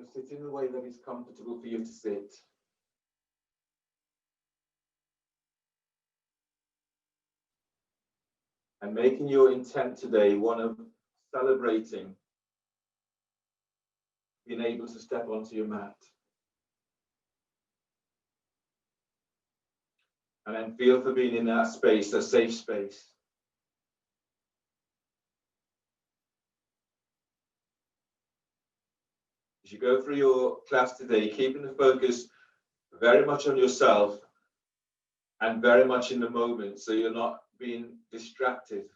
So sit in the way that is comfortable for you to sit. And making your intent today one of celebrating being able to step onto your mat. And then feel for being in that space, a safe space. As you go through your class today, keeping the focus very much on yourself and very much in the moment, so you're not being distracted.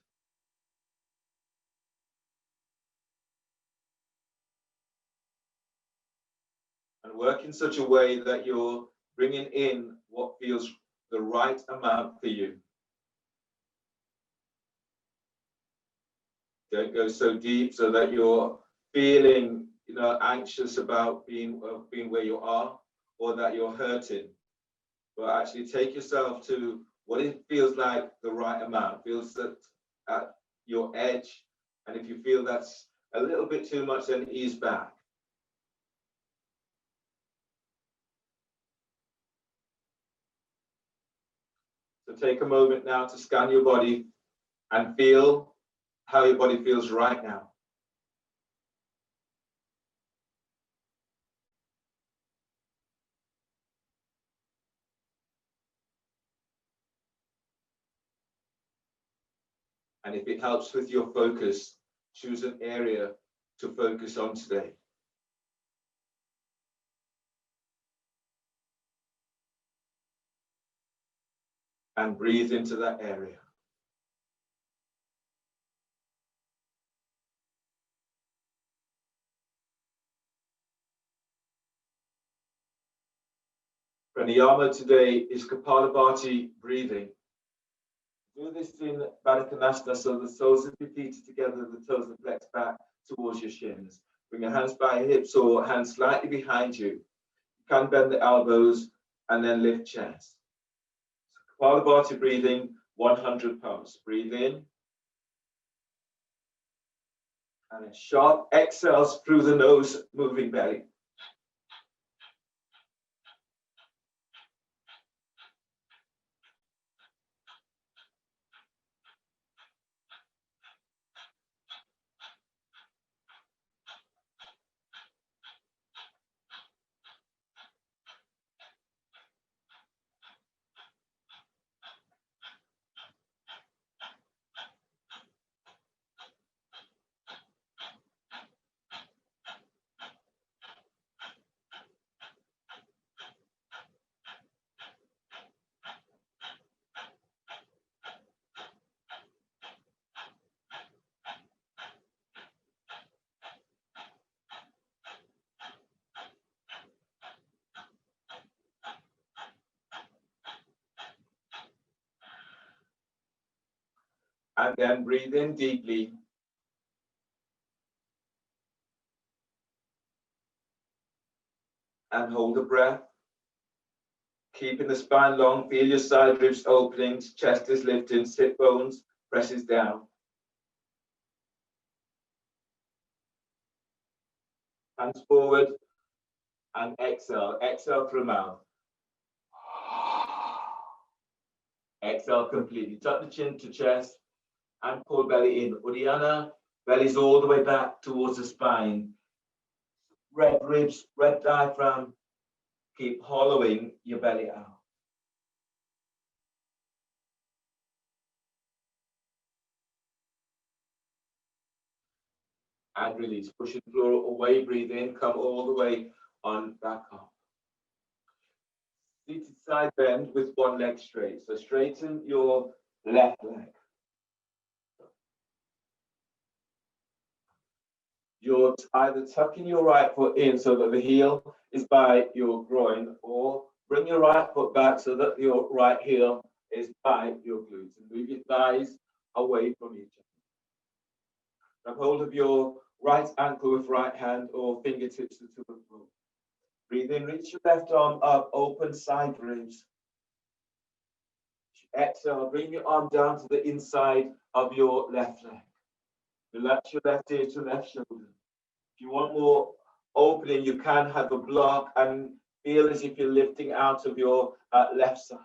And work in such a way that you're bringing in what feels the right amount for you. Don't go so deep so that you're feeling, anxious about being where you are, or that you're hurting. But actually take yourself to what it feels like the right amount, feels that at your edge. And if you feel that's a little bit too much, then ease back. So take a moment now to scan your body and feel how your body feels right now. And if it helps with your focus, choose an area to focus on today. And breathe into that area. Pranayama today is Kapalabhati breathing. Do this in Baddha Konasana, so the soles of your feet are together, the toes are flexed back towards your shins. Bring your hands by your hips or hands slightly behind you. You can bend the elbows and then lift chest. So Kapalabhati breathing, 100 pumps. Breathe in. And a sharp exhales through the nose, moving belly. And then breathe in deeply. And hold the breath. Keeping the spine long, feel your side ribs opening, chest is lifting, sit bones presses down. Hands forward and exhale. Exhale through mouth. Exhale completely. Tuck the chin to chest and pull belly in. Uddiyana, belly's all the way back towards the spine. Red ribs, red diaphragm. Keep hollowing your belly out. And release. Pushing the floor away, breathe in, come all the way on back up. Seated side bend with one leg straight. So straighten your left leg. You're either tucking your right foot in so that the heel is by your groin, or bring your right foot back so that your right heel is by your glutes. And move your thighs away from each other. Grab hold of your right ankle with right hand or fingertips to the floor. Breathe in, reach your left arm up, open side ribs. Exhale, bring your arm down to the inside of your left leg. Relax your left ear to left shoulder. If you want more opening, you can have a block and feel as if you're lifting out of your left side.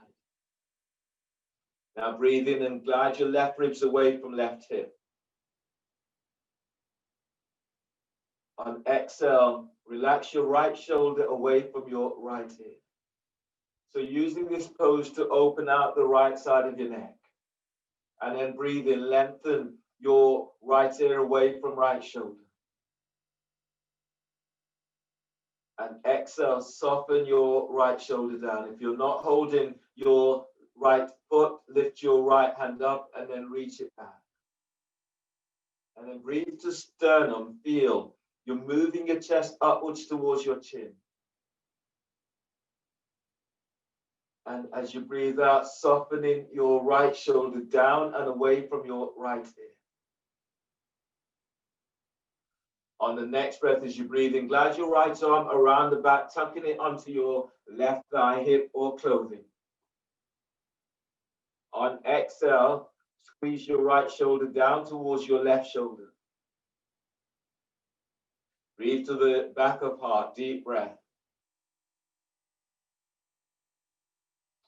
Now breathe in and glide your left ribs away from left hip. On exhale, relax your right shoulder away from your right hip. So using this pose to open out the right side of your neck. And then breathe in, lengthen your right ear away from right shoulder. And exhale, soften your right shoulder down. If you're not holding your right foot, lift your right hand up and then reach it back. And then breathe to sternum, feel. You're moving your chest upwards towards your chin. And as you breathe out, softening your right shoulder down and away from your right ear. On the next breath, as you breathe in, glide your right arm around the back, tucking it onto your left thigh, hip, or clothing. On exhale, squeeze your right shoulder down towards your left shoulder. Breathe to the back of heart, deep breath.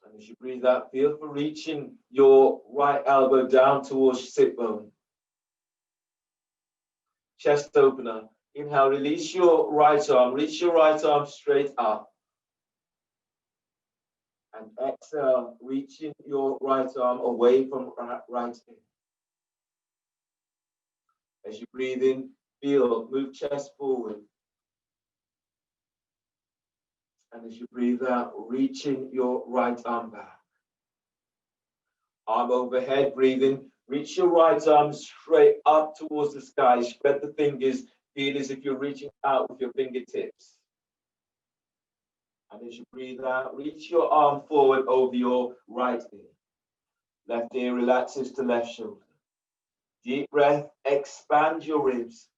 And as you breathe out, feel for reaching your right elbow down towards sit bone. Chest opener. Inhale, release your right arm. Reach your right arm straight up. And exhale, reaching your right arm away from right hip. As you breathe in, feel, move chest forward. And as you breathe out, reaching your right arm back. Arm overhead, breathe in. Reach your right arm straight up towards the sky. Spread the fingers. Feel as if you're reaching out with your fingertips. And as you breathe out, reach your arm forward over your right ear. Left ear relaxes to left shoulder. Deep breath, expand your ribs.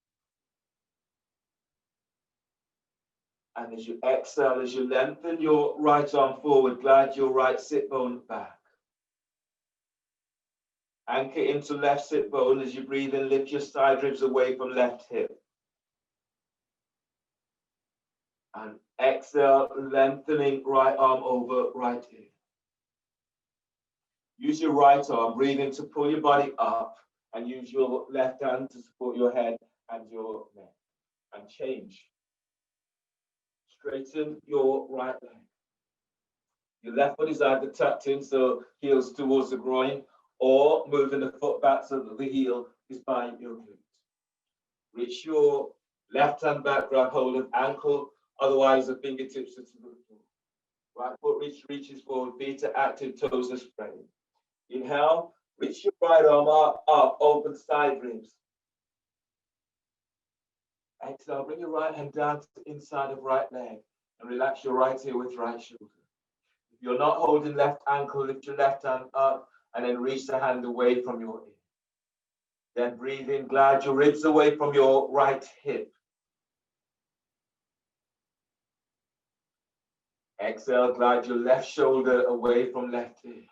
And as you exhale, as you lengthen your right arm forward, glide your right sit bone back. Anchor into left sit bone. As you breathe in, lift your side ribs away from left hip. And exhale, lengthening right arm over right ear. Use your right arm, breathe in to pull your body up, and use your left hand to support your head and your neck. And change. Straighten your right leg. Your left foot is either tucked in, so heels towards the groin, or moving the foot back so that the heel is by your glute. Reach your left hand back, grab hold of ankle, otherwise the fingertips are to the floor. Right foot reaches forward, feet are active, toes are spreading. Inhale, reach your right arm up, open side ribs. Exhale, bring your right hand down to the inside of right leg and relax your right ear with right shoulder. If you're not holding left ankle, lift your left hand up and then reach the hand away from your ear. Then breathe in, glide your ribs away from your right hip. Exhale, glide your left shoulder away from left ear.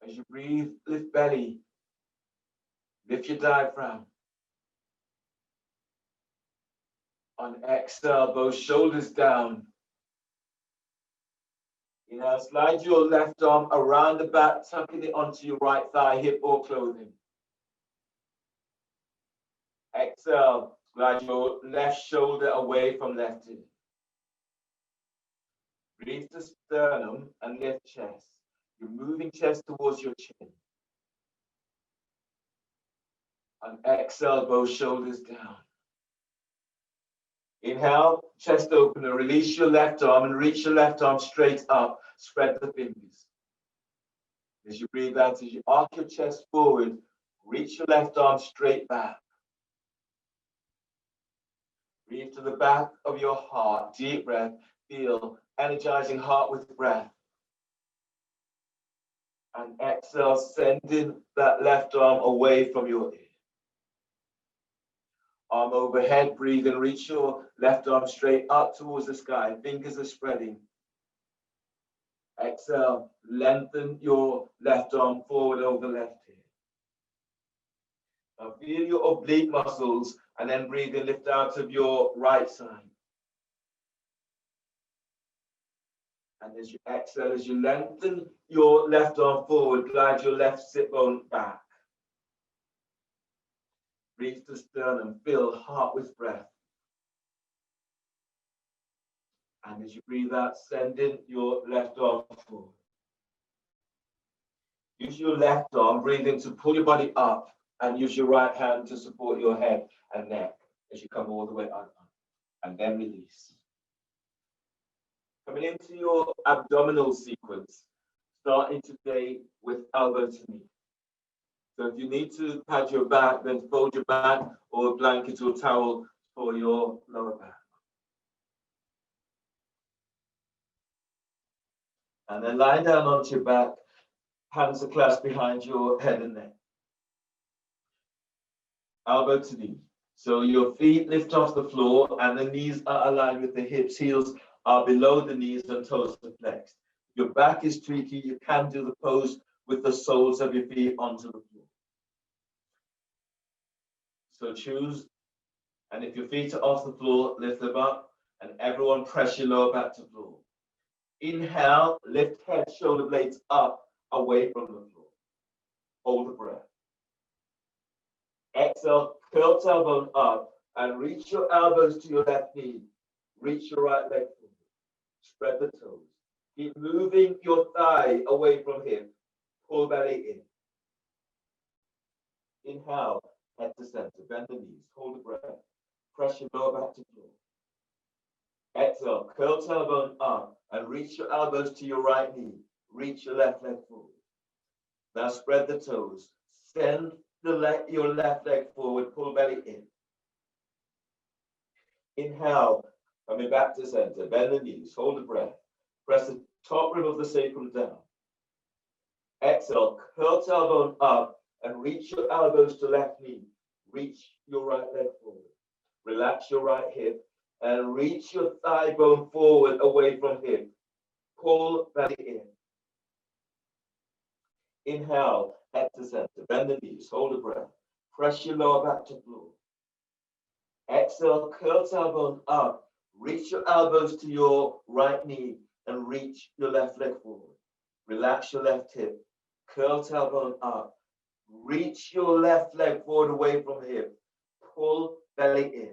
As you breathe, lift belly. Lift your diaphragm. On exhale, both shoulders down. Inhale, slide your left arm around the back, tucking it onto your right thigh, hip, or clothing. Exhale, glide your left shoulder away from left ear. Breathe to sternum and lift chest. You're moving chest towards your chin. And exhale, both shoulders down. Inhale, chest opener. Release your left arm and reach your left arm straight up. Spread the fingers. As you breathe out, as you arc your chest forward, reach your left arm straight back. Breathe to the back of your heart. Deep breath. Feel energizing heart with breath. And exhale, sending that left arm away from your ear. Arm overhead, breathe and reach your left arm straight up towards the sky. Fingers are spreading. Exhale, lengthen your left arm forward over left ear. And feel your oblique muscles, and then breathe in, lift out of your right side. And as you exhale, as you lengthen your left arm forward, glide your left sit bone back. Breathe to sternum, fill heart with breath. And as you breathe out, send in your left arm forward. Use your left arm, breathe in to pull your body up, and use your right hand to support your head and neck as you come all the way up. And then release. Coming into your abdominal sequence, starting today with elbow to knee. So if you need to pad your back, then fold your back or a blanket or towel for your lower back. And then lie down onto your back, hands are clasped behind your head and neck. Elbow to knee. So your feet lift off the floor and the knees are aligned with the hips. Heels are below the knees and toes are flexed. Your back is tweaky. You can do the pose with the soles of your feet onto the floor. So choose, and if your feet are off the floor, lift them up, and everyone press your lower back to floor. Inhale, lift head, shoulder blades up, away from the floor. Hold the breath. Exhale, curl tailbone up, and reach your elbows to your left knee. Reach your right leg forward. Spread the toes. Keep moving your thigh away from hip. Pull belly in. Inhale, head to center. Bend the knees. Hold the breath. Press your lower back to floor. Exhale, curl tailbone up, and reach your elbows to your right knee. Reach your left leg forward. Now spread the toes. Send your left leg forward. Pull belly in. Inhale, coming back to center. Bend the knees. Hold the breath. Press the top rib of the sacrum down. Exhale, curl tailbone up and reach your elbows to left knee. Reach your right leg forward. Relax your right hip and reach your thigh bone forward away from hip. Pull belly in. Inhale, head to center. Bend the knees. Hold the breath. Press your lower back to floor. Exhale, curl tailbone up. Reach your elbows to your right knee and reach your left leg forward. Relax your left hip. Curl tailbone up. Reach your left leg forward away from hip. Pull belly in.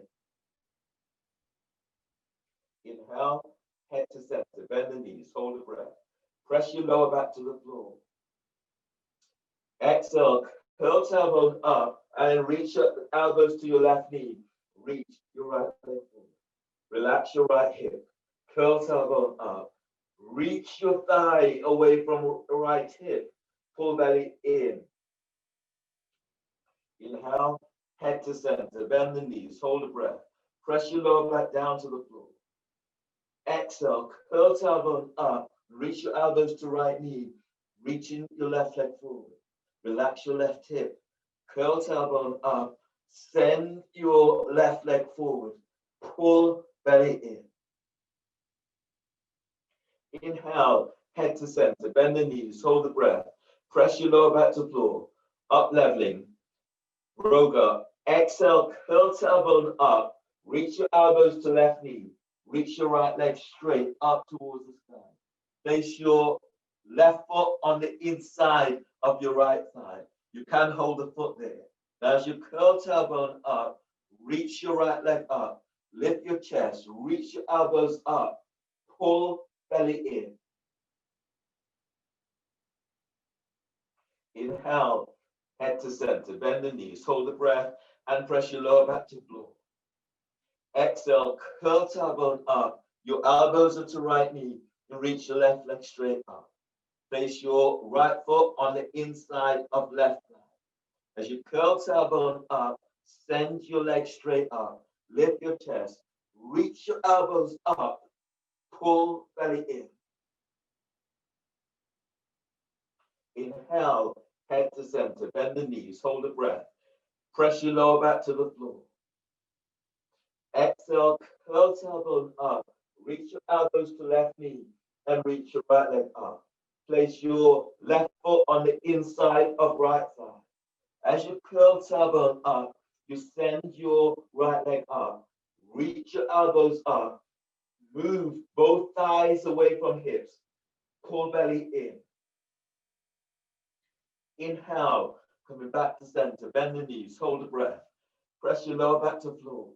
Inhale, head to center. Bend the knees. Hold the breath. Press your lower back to the floor. Exhale, curl tailbone up and reach your elbows to your left knee. Reach your right leg forward. Relax your right hip. Curl tailbone up. Reach your thigh away from the right hip. Pull belly in. Inhale, head to center. Bend the knees. Hold the breath. Press your lower back down to the floor. Exhale, curl tailbone up. Reach your elbows to right knee. Reaching your left leg forward. Relax your left hip. Curl tailbone up. Send your left leg forward. Pull belly in. Inhale, head to center. Bend the knees. Hold the breath. Press your lower back to floor. Up leveling. Roga. Exhale, curl tailbone up. Reach your elbows to left knee. Reach your right leg straight up towards the sky. Place your left foot on the inside of your right thigh. You can hold the foot there. Now as you curl tailbone up, reach your right leg up. Lift your chest. Reach your elbows up. Pull belly in. Inhale, head to center. Bend the knees. Hold the breath and press your lower back to floor. Exhale, curl tailbone up. Your elbows are to right knee and reach your left leg straight up. Place your right foot on the inside of left thigh. As you curl tailbone up, send your leg straight up. Lift your chest. Reach your elbows up. Pull belly in. Inhale, head to center. Bend the knees. Hold the breath. Press your lower back to the floor. Exhale, curl tailbone up. Reach your elbows to left knee and reach your right leg up. Place your left foot on the inside of right thigh. As you curl curl tailbone up, you send your right leg up. Reach your elbows up. Move both thighs away from hips. Pull belly in. Inhale, coming back to center. Bend the knees, hold the breath. Press your lower back to floor.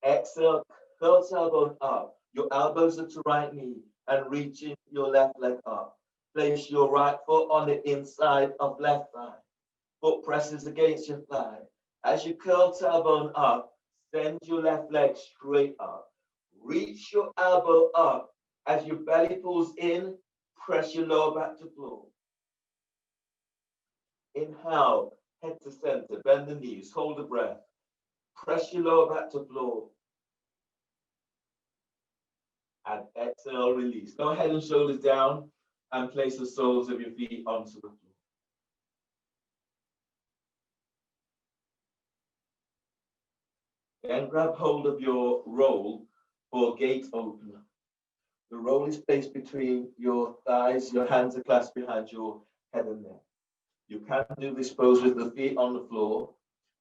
Exhale, curl tailbone up. Your elbows are to right knee and reaching your left leg up. Place your right foot on the inside of left thigh. Foot presses against your thigh. As you curl tailbone up, send your left leg straight up. Reach your elbow up. As your belly pulls in, press your lower back to floor. Inhale, head to center, bend the knees, hold the breath. Press your lower back to floor. And exhale, release. Go head and shoulders down and place the soles of your feet onto the floor. Then grab hold of your roll for gate opener. The roll is placed between your thighs, your hands are clasped behind your head and neck. You can do this pose with the feet on the floor,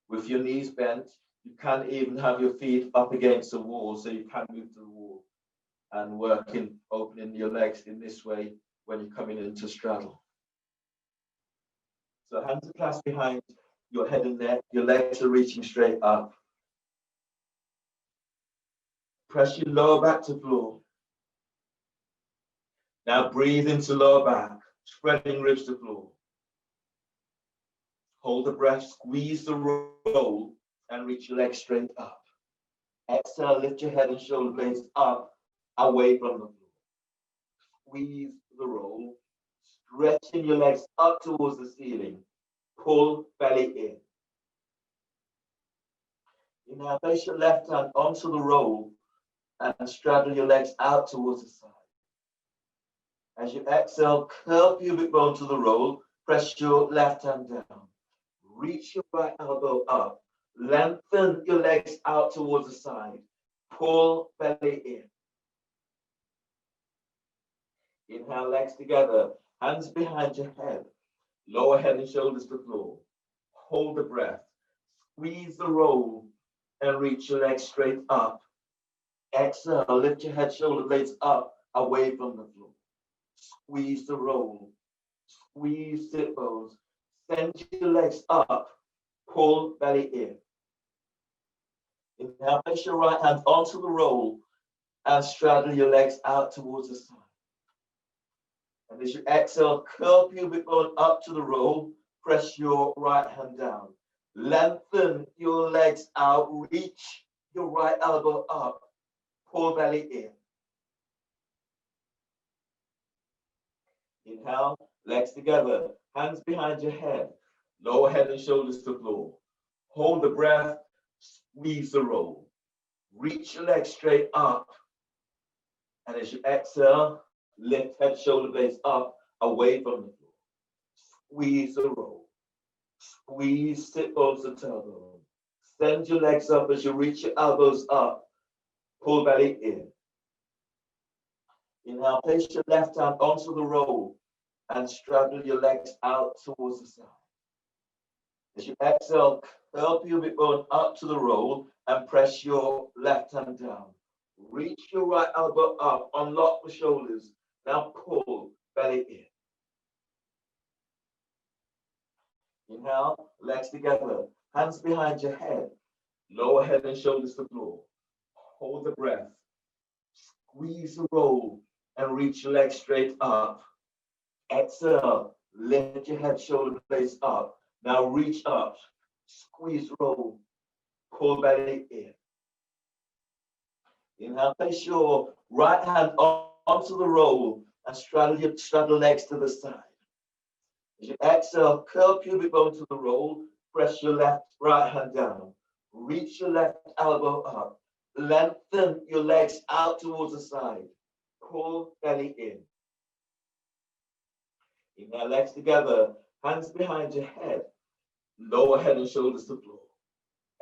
with your knees bent. You can even have your feet up against the wall, so you can move to the wall and work in opening your legs in this way when you're coming into straddle. So hands are clasped behind your head and neck, your legs are reaching straight up. Press your lower back to floor. Now breathe into lower back, spreading ribs to floor. Hold the breath, squeeze the roll, and reach your legs straight up. Exhale, lift your head and shoulder blades up, away from the floor. Squeeze the roll, stretching your legs up towards the ceiling. Pull belly in. You now place your left hand onto the roll and straddle your legs out towards the side. As you exhale, curl pubic bone to the roll, press your left hand down. Reach your right elbow up. Lengthen your legs out towards the side. Pull belly in. Inhale, legs together. Hands behind your head. Lower head and shoulders to floor. Hold the breath. Squeeze the roll and reach your legs straight up. Exhale, lift your head, shoulder blades up, away from the floor. Squeeze the roll. Squeeze sit bones. Send your legs up. Pull belly in. Inhale, place your right hand onto the roll and straddle your legs out towards the side. And as you exhale, curl pubic bone up to the roll. Press your right hand down. Lengthen your legs out. Reach your right elbow up. Pull belly in. Inhale, legs together, hands behind your head, lower head and shoulders to floor. Hold the breath, squeeze the roll. Reach your legs straight up. And as you exhale, lift head, shoulder blades up, away from the floor. Squeeze the roll. Squeeze sit bones to tailbone. Send your legs up as you reach your elbows up. Pull belly in. Inhale, place your left hand onto the roll and straddle your legs out towards the side. As you exhale, curl pubic bone up to the roll and press your left hand down. Reach your right elbow up, unlock the shoulders. Now pull belly in. Inhale, legs together, hands behind your head, lower head and shoulders to floor. Hold the breath. Squeeze the roll and reach your legs straight up. Exhale, lift your head, shoulder blades up. Now reach up, squeeze, roll, pull belly in. Inhale, place your right hand onto the roll and straddle legs to the side. As you exhale, curl pubic bone to the roll, press your right hand down. Reach your left elbow up. Lengthen your legs out towards the side. Pull belly in. Inhale, legs together, hands behind your head, lower head and shoulders to floor.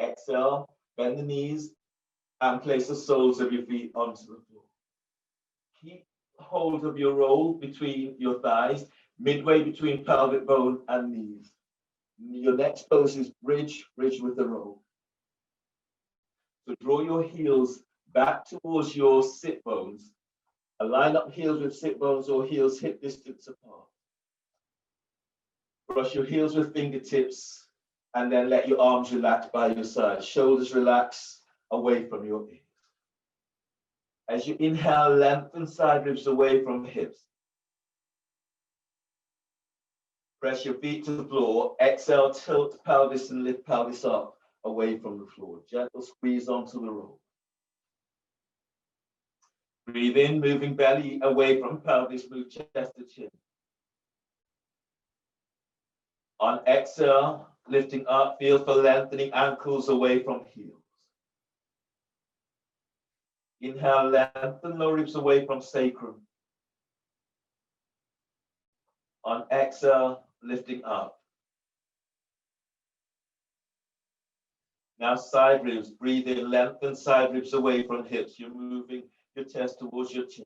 Exhale, bend the knees and place the soles of your feet onto the floor. Keep hold of your roll between your thighs, midway between pelvic bone and knees. Your next pose is bridge, bridge with the roll. So draw your heels back towards your sit bones. Align up heels with sit bones or heels hip distance apart. Brush your heels with fingertips and then let your arms relax by your side. Shoulders relax away from your ears. As you inhale, lengthen side ribs away from the hips. Press your feet to the floor. Exhale, tilt pelvis and lift pelvis up away from the floor. Gentle squeeze onto the roll. Breathe in, moving belly away from pelvis, move chest to chin. On exhale, lifting up, feel for lengthening ankles away from heels. Inhale, lengthen lower ribs away from sacrum. On exhale, lifting up. Now side ribs, breathe in, lengthen side ribs away from hips. You're moving your chest towards your chin.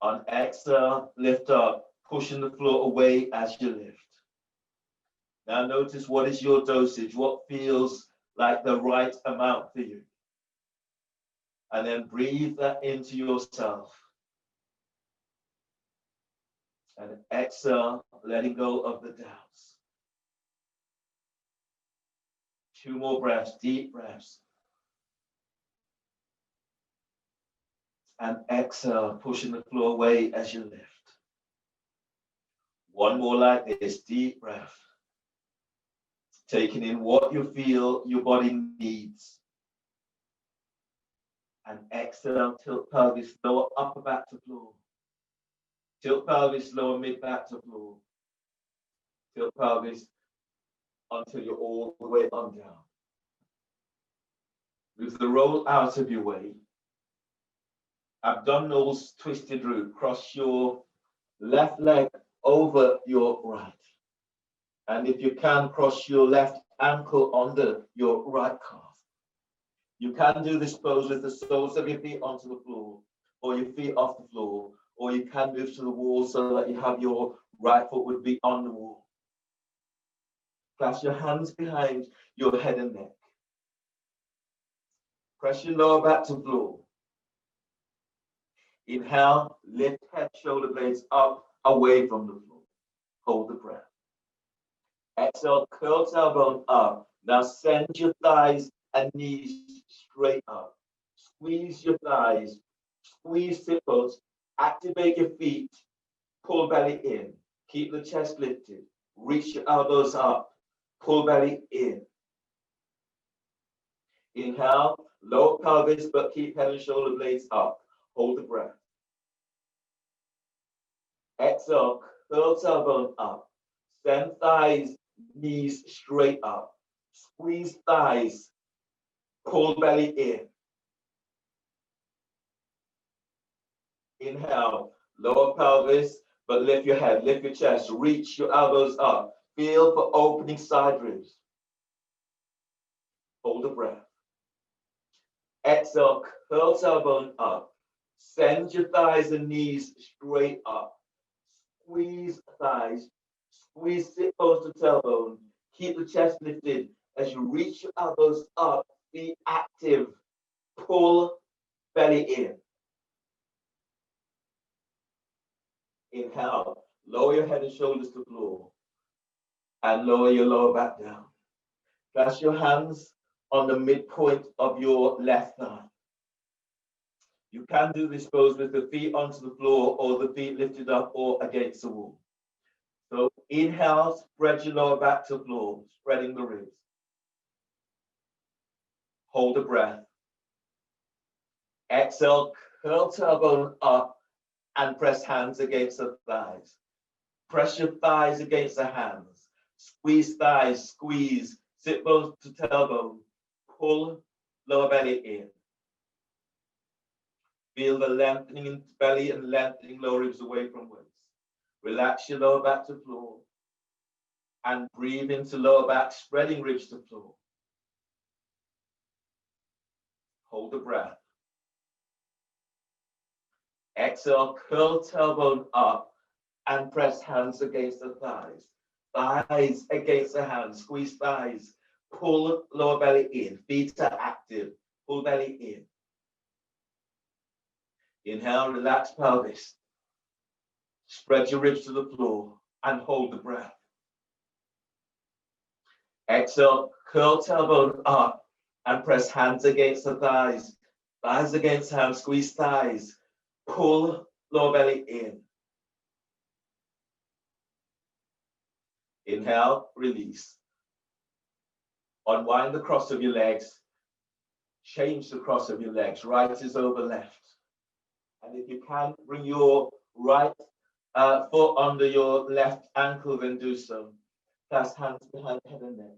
On exhale, lift up, pushing the floor away as you lift. Now notice what is your dosage, what feels like the right amount for you. And then breathe that into yourself. And exhale, letting go of the doubts. 2 more breaths, deep breaths. And exhale, pushing the floor away as you lift. 1 more like this, deep breath. Taking in what you feel your body needs. And exhale, tilt pelvis, lower upper back to floor. Tilt pelvis, lower mid back to floor. Tilt pelvis until you're all the way on down. Move the roll out of your way. Abdominals twisted root. Cross your left leg over your right. And if you can, cross your left ankle under your right calf. You can do this pose with the soles of your feet onto the floor, or your feet off the floor, or you can move to the wall so that you have your right foot would be on the wall. Clasp your hands behind your head and neck. Press your lower back to floor. Inhale, lift head, shoulder blades up, away from the floor. Hold the breath. Exhale, curl tailbone up. Now send your thighs and knees straight up. Squeeze your thighs, squeeze sit bones, activate your feet, pull belly in. Keep the chest lifted. Reach your elbows up, pull belly in. Inhale, lower pelvis, but keep head and shoulder blades up. Hold the breath. Exhale, curl tailbone up. Send thighs, knees straight up. Squeeze thighs, pull belly in. Inhale, lower pelvis, but lift your head, lift your chest, reach your elbows up. Feel for opening side ribs. Hold the breath. Exhale, curl tailbone up. Send your thighs and knees straight up. Squeeze thighs, squeeze sit bones to tailbone. Keep the chest lifted as you reach your elbows up. Be active. Pull belly in. Inhale, lower your head and shoulders to the floor and lower your lower back down. Place your hands on the midpoint of your left thigh. You can do this pose with the feet onto the floor or the feet lifted up or against the wall. So inhale, spread your lower back to the floor, spreading the ribs. Hold the breath. Exhale, curl tailbone up and press hands against the thighs. Press your thighs against the hands. Squeeze thighs, squeeze, sit bones to tailbone. Pull lower belly in. Feel the lengthening in belly and lengthening lower ribs away from waist. Relax your lower back to floor. And breathe into lower back, spreading ribs to floor. Hold the breath. Exhale, curl tailbone up and press hands against the thighs. Thighs against the hands, squeeze thighs. Pull lower belly in, feet are active. Pull belly in. Inhale, relax pelvis. Spread your ribs to the floor and hold the breath. Exhale, curl tailbone up and press hands against the thighs. Thighs against hands, squeeze thighs. Pull lower belly in. Inhale, release. Unwind the cross of your legs. Change the cross of your legs. Right is over left. And if you can, bring your right foot under your left ankle, then do so. Clasp hands behind head and neck.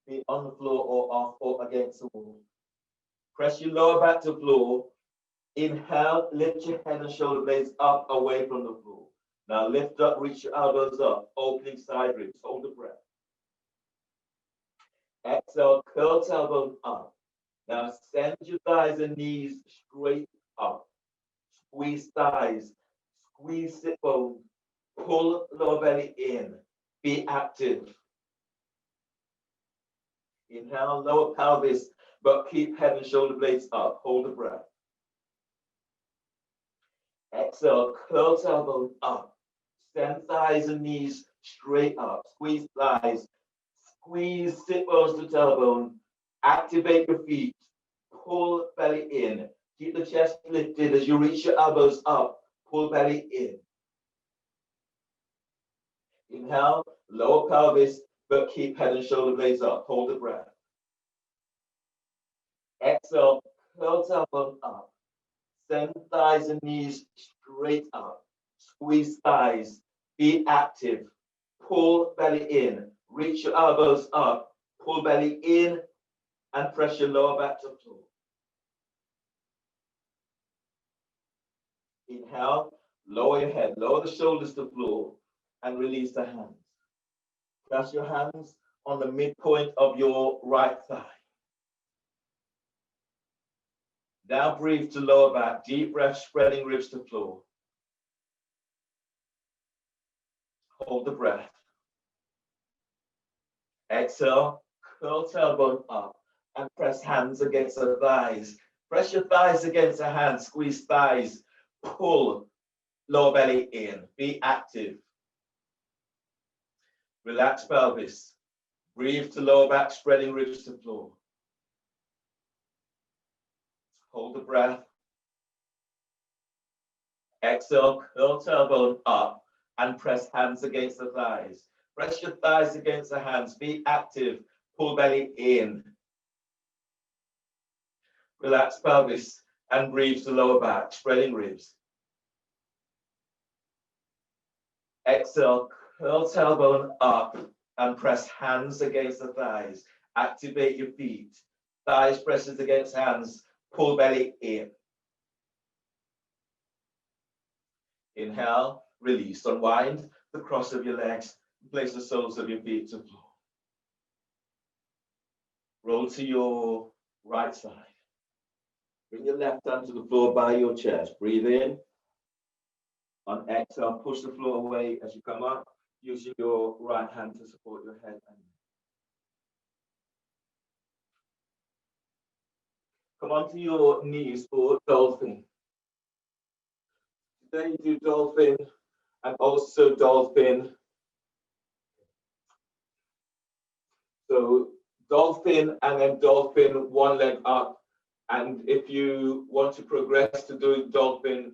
Feet on the floor or off or against the wall. Press your lower back to floor. Inhale, lift your head and shoulder blades up away from the floor. Now lift up, reach your elbows up, opening side ribs. Hold the breath. Exhale, curl tailbone up. Now send your thighs and knees straight up. Squeeze thighs, squeeze sit bone, pull lower belly in. Be active. Inhale, lower pelvis, but keep head and shoulder blades up. Hold the breath. Exhale, curl tailbone up. Send thighs and knees straight up. Squeeze thighs. Squeeze sit bones to tailbone. Activate your feet. Pull belly in. Keep the chest lifted as you reach your elbows up. Pull belly in. Inhale, lower pelvis, but keep head and shoulder blades up. Hold the breath. Exhale, curl tailbone up. Send thighs and knees straight up. Squeeze thighs. Be active. Pull belly in. Reach your elbows up. Pull belly in and press your lower back to floor. Inhale, lower your head, lower the shoulders to floor and release the hands. Press your hands on the midpoint of your right thigh. Now breathe to lower back. Deep breath, spreading ribs to floor. Hold the breath. Exhale, curl tailbone up and press hands against the thighs. Press your thighs against the hands, squeeze thighs, pull lower belly in. Be active. Relax pelvis. Breathe to lower back, spreading ribs to floor. Hold the breath. Exhale, curl tailbone up and press hands against the thighs. Press your thighs against the hands. Be active. Pull belly in. Relax pelvis and breathe to lower back, spreading ribs. Exhale, curl tailbone up and press hands against the thighs. Activate your feet. Thighs presses against hands. Pull belly in. Inhale, release. Unwind the cross of your legs. Place the soles of your feet to the floor. Roll to your right side. Bring your left hand to the floor by your chest. Breathe in. On exhale, push the floor away as you come up, using your right hand to support your head and neck. Come onto your knees for dolphin. Today you do dolphin and also dolphin. So dolphin and then dolphin, one leg up. And if you want to progress to doing dolphin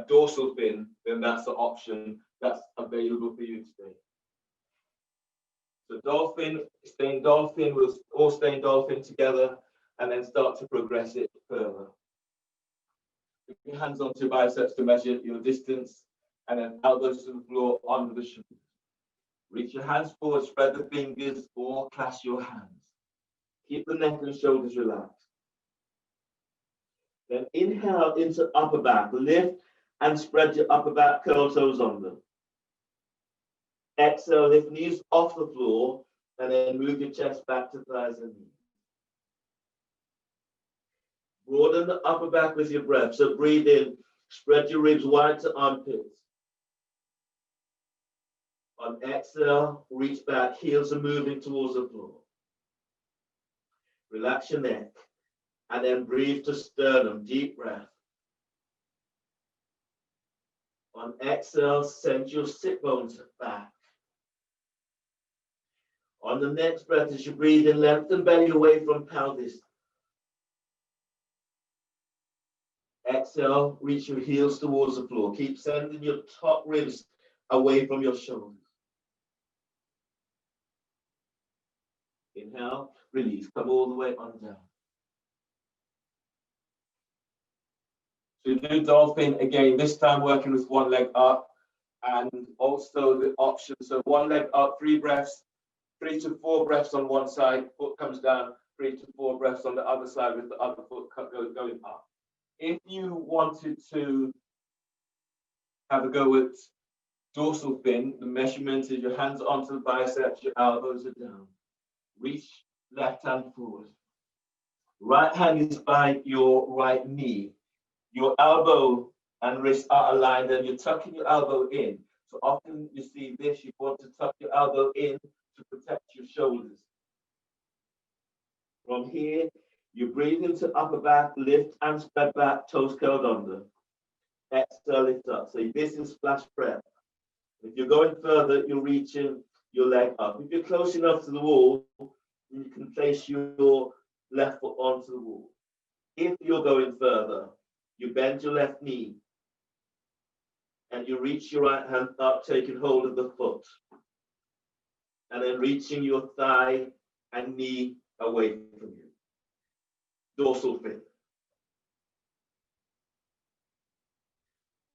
dorsal fin, then that's the option that's available for you today. So dolphin, staying dolphin, we'll all stay in dolphin together and then start to progress it further. Put your hands onto your biceps to measure your distance and then elbows to the floor under the shoulders. Reach your hands forward, spread the fingers or clasp your hands. Keep the neck and shoulders relaxed. Then inhale into upper back. Lift and spread your upper back, curl toes under. Exhale, lift knees off the floor and then move your chest back to thighs and knees. Broaden the upper back with your breath. So breathe in, spread your ribs wide to armpits. On exhale, reach back, heels are moving towards the floor. Relax your neck, and then breathe to sternum, deep breath. On exhale, send your sit bones back. On the next breath, as you breathe in, lengthen belly away from pelvis. Exhale, reach your heels towards the floor. Keep sending your top ribs away from your shoulders. Inhale, release, come all the way on down. So you do dolphin again, this time working with one leg up, and also the option, so one leg up, 3 breaths, 3 to 4 breaths on one side, foot comes down, 3 to 4 breaths on the other side with the other foot going up. If you wanted to have a go with dorsal fin, the measurement is your hands onto the biceps, your elbows are down. Reach left hand forward. Right hand is by your right knee. Your elbow and wrist are aligned and you're tucking your elbow in. So often you see this, you want to tuck your elbow in to protect your shoulders. From here, you breathe into upper back, lift and spread back, toes curled under. Exhale, lift up. So this is splash prep. If you're going further, you're reaching your leg up. If you're close enough to the wall, you can place your left foot onto the wall. If you're going further, you bend your left knee and you reach your right hand up, taking hold of the foot. And then reaching your thigh and knee away from you. Dorsal fin.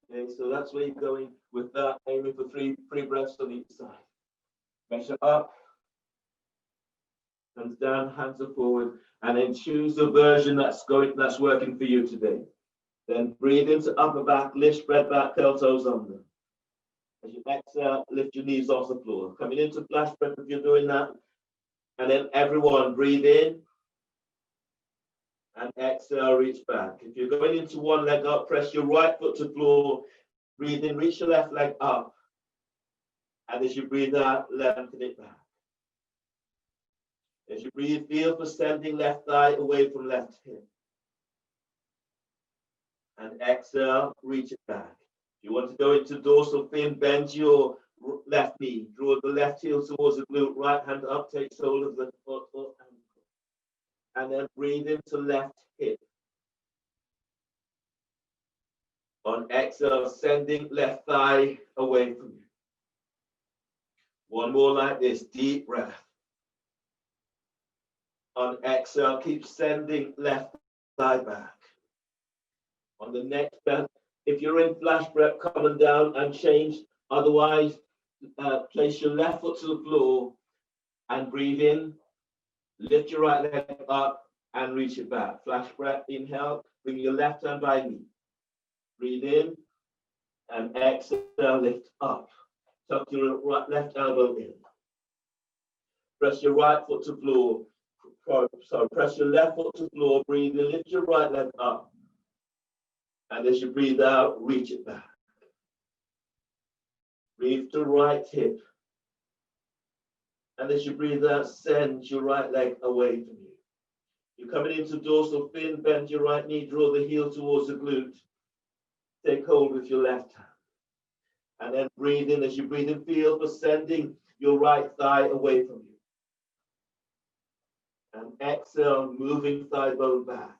Okay, so that's where you're going with that, aiming for three breaths on each side. Measure up, hands down, hands are forward, and then choose the version that's working for you today. Then breathe into upper back, lift, spread back, curl toes under. As you exhale, lift your knees off the floor. Coming into flash breath if you're doing that. And then everyone breathe in and exhale, reach back. If you're going into one leg up, press your right foot to floor. Breathe in, reach your left leg up. And as you breathe out, lengthen it back. As you breathe, feel for sending left thigh away from left hip. And exhale, reach it back. If you want to go into dorsal fin, bend your left knee. Draw the left heel towards the glute, right hand up, takes hold of the foot or ankle. And then breathe into left hip. On exhale, sending left thigh away from you. One more like this, deep breath. On exhale, keep sending left thigh back. On the next breath, if you're in flash breath, coming down and change. Otherwise, place your left foot to the floor and breathe in. Lift your right leg up and reach it back. Flash breath, inhale, bring your left hand by knee. Breathe in and exhale, lift up. Tuck your left elbow in. Press your right foot to floor. Sorry, press your left foot to floor. Breathe in, lift your right leg up. And as you breathe out, reach it back. Breathe to right hip. And as you breathe out, send your right leg away from you. You're coming into dorsal fin, bend your right knee, draw the heel towards the glute. Take hold with your left hand. And then breathe in. As you breathe in, feel for sending your right thigh away from you. And exhale, moving thigh bone back.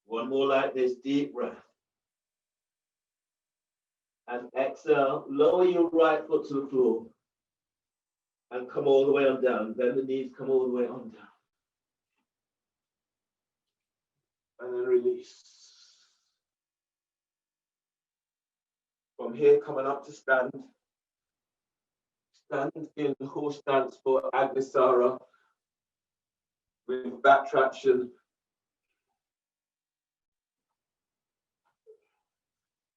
One more like this, deep breath. And exhale, lower your right foot to the floor. And come all the way on down. Bend the knees, come all the way on down. And then release. From here, coming up to stand. Stand in the horse stance for Agnisara with back traction.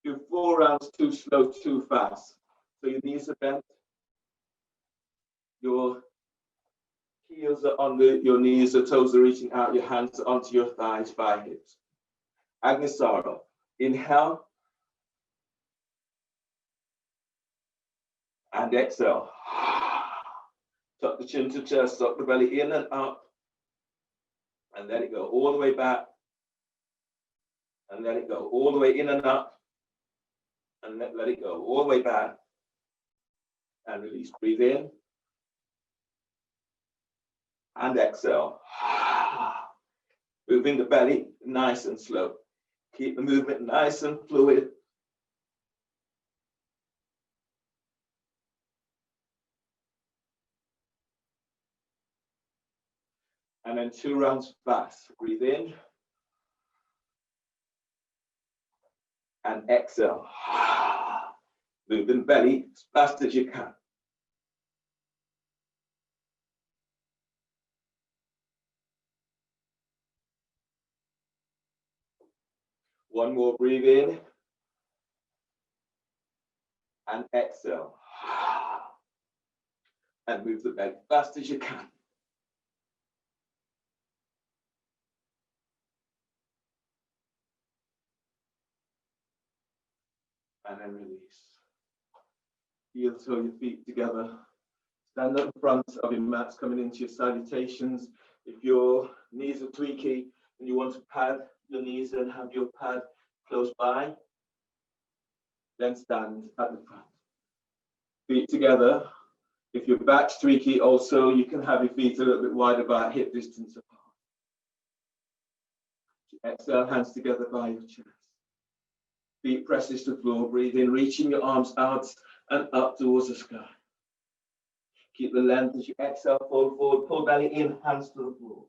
Do 4 rounds too slow, too fast. So your knees are bent. Your heels are on your knees, the toes are reaching out, your hands are onto your thighs, by hips. Agnisara. Inhale. And exhale. Tuck the chin to chest, suck the belly in and up. And let it go all the way back. And let it go all the way in and up. And let it go all the way back. And release. Breathe in. And exhale. Moving the belly nice and slow. Keep the movement nice and fluid. And then 2 rounds fast. Breathe in. And exhale. Moving belly as fast as you can. One more, breathe in. And exhale. And move the belly as fast as you can. And then release. Heel toe your feet together. Stand up in front of your mats, coming into your salutations. If your knees are tweaky and you want to pad your knees and have your pad close by, then stand at the front. Feet together. If your back's tweaky, also you can have your feet a little bit wide, about hip distance apart. Exhale, hands together by your chest. Feet presses to the floor. Breathe in, reaching your arms out and up towards the sky. Keep the length as you exhale, fold forward, pull belly in, hands to the floor.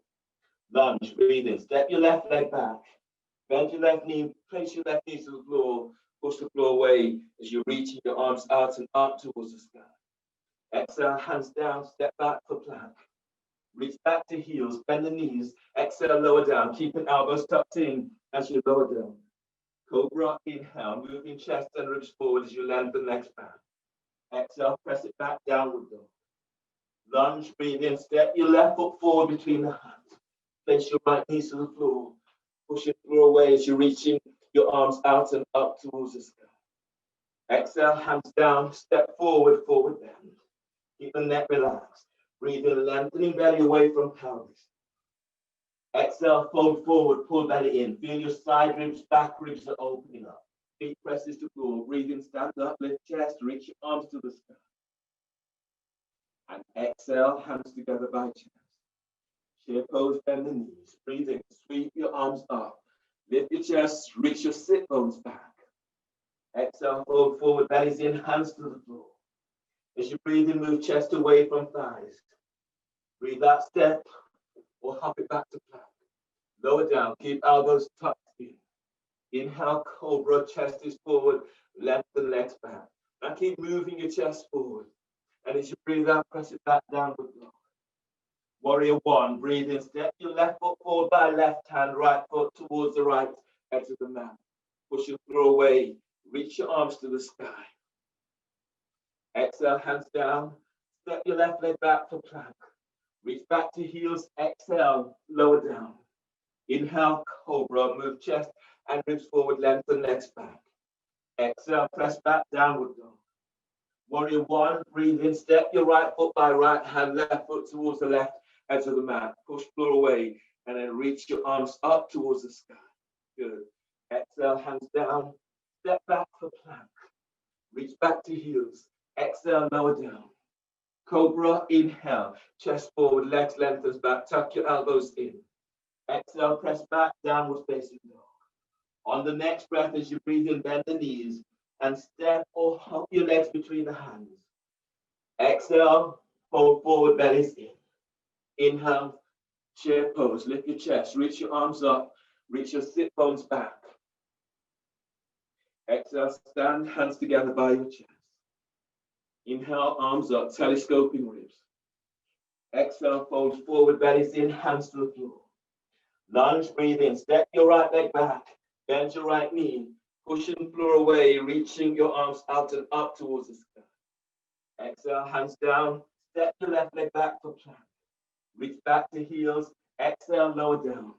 Lunge, breathe in, step your left leg back. Bend your left knee, place your left knee to the floor, push the floor away as you're reaching your arms out and up towards the sky. Exhale, hands down, step back for plank. Reach back to heels, bend the knees, exhale, lower down, keeping elbows tucked in as you lower down. Cobra, inhale, moving chest and ribs forward as you land the next back. Exhale, press it back, downward dog. Lunge, breathe in, step your left foot forward between the hands. Place your right knee to the floor. Push your floor away as you're reaching your arms out and up towards the sky. Exhale, hands down, step forward, forward bend. Keep the neck relaxed. Breathe in, lengthening belly away from pelvis. Exhale, fold forward, pull belly in. Feel your side ribs, back ribs are opening up. Feet presses to floor. Breathe in, stand up, lift chest, reach your arms to the sky. And exhale, hands together by chest. Chair pose, bend the knees. Breathe in, sweep your arms up. Lift your chest, reach your sit bones back. Exhale, fold forward, bellies in, hands to the floor. As you breathe in, move chest away from thighs. Breathe out, step, or hop it back to plank. Lower down, keep elbows tucked in. Inhale, cobra, chest is forward, lengthen legs back. Now keep moving your chest forward. And as you breathe out, press it back, downward dog. Warrior 1, breathe in, step your left foot forward by left hand, right foot towards the right edge of the mat. Push your floor away, reach your arms to the sky. Exhale, hands down, step your left leg back for plank. Reach back to heels, exhale, lower down. Inhale, cobra, move chest and ribs forward, lengthen legs back. Exhale, press back, downward dog. Warrior 1, breathe in, step your right foot by right hand, left foot towards the left edge of the mat. Push floor away and then reach your arms up towards the sky. Good. Exhale, hands down, step back for plank. Reach back to heels. Exhale, lower down. Cobra, inhale, chest forward, legs lengthens back, tuck your elbows in. Exhale, press back, downward facing dog. On the next breath, as you breathe in, bend the knees and step or hop your legs between the hands. Exhale, fold forward, bellies in. Inhale, chair pose, lift your chest, reach your arms up, reach your sit bones back. Exhale, stand, hands together by your chest. Inhale, arms up, telescoping ribs. Exhale, fold forward, bellies in, hands to the floor. Lunge, breathe in, step your right leg back, bend your right knee, pushing the floor away, reaching your arms out and up towards the sky. Exhale, hands down, step your left leg back for plank. Reach back to heels, exhale, lower down.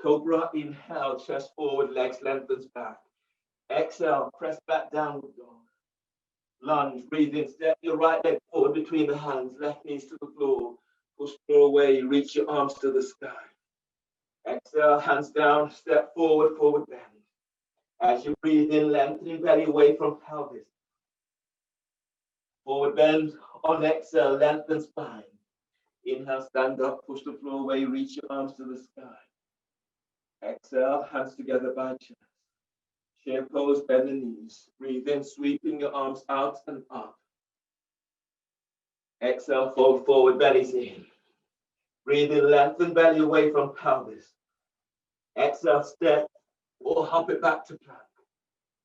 Cobra, inhale, chest forward, legs lengthens back. Exhale, press back, downward dog. Lunge, breathe in, step your right leg forward between the hands, left knees to the floor. Push through away, reach your arms to the sky. Exhale, hands down, step forward, forward bend. As you breathe in, lengthening belly away from pelvis. Forward bend on exhale, lengthen spine. Inhale, stand up, push the floor away, reach your arms to the sky. Exhale, hands together by chest. Chair pose, bend the knees. Breathe in, sweeping your arms out and up. Exhale, fold forward, bellies in. Breathe in, lengthen belly away from pelvis. Exhale, step or hop it back to plank.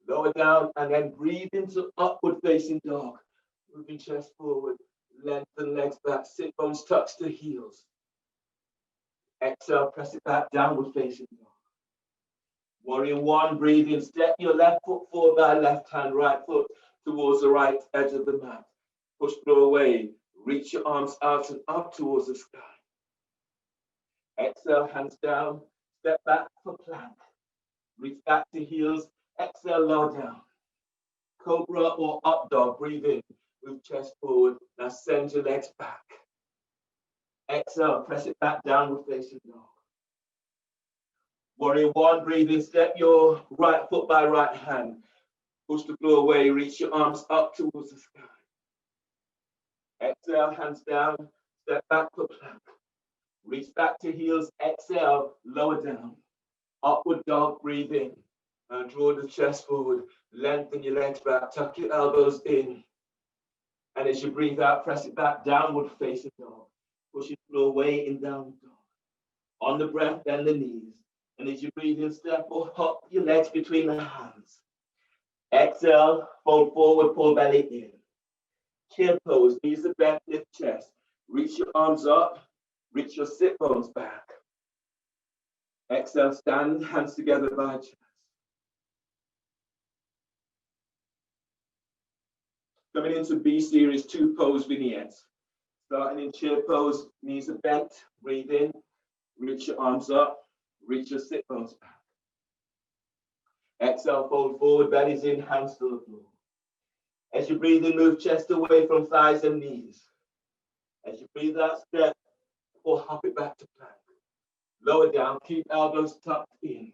Lower down and then breathe into upward facing dog. Moving chest forward, lengthen legs back, sit bones touch the heels. Exhale, press it back, downward facing dog. Warrior one, breathe in, step your left foot forward by left hand, right foot towards the right edge of the mat. Push through away, reach your arms out and up towards the sky. Exhale, hands down, step back for plank. Reach back to heels, exhale, lower down. Cobra or up dog, breathe in, move chest forward, now send your legs back. Exhale, press it back, downward facing dog. Warrior one, breathe in, step your right foot by right hand. Push the floor away, reach your arms up towards the sky. Exhale, hands down, step back for plank. Reach back to heels, exhale, lower down. Upward dog, breathe in. And draw the chest forward, lengthen your legs back, tuck your elbows in. And as you breathe out, press it back, downward facing dog. Push it through away in downward dog. On the breath, bend the knees. And as you breathe in, step or hop your legs between the hands. Exhale, fold forward, pull belly in. Chair pose, knees are bent, lift chest. Reach your arms up, reach your sit bones back. Exhale, stand, hands together by chest. Coming into B series 2 pose vignettes. Starting in chair pose, knees are bent, breathe in, reach your arms up, reach your sit bones back. Exhale, fold forward, bellies in, hands to the floor. As you breathe in, move chest away from thighs and knees. As you breathe out, step or hop it back to plank. Lower down, keep elbows tucked in.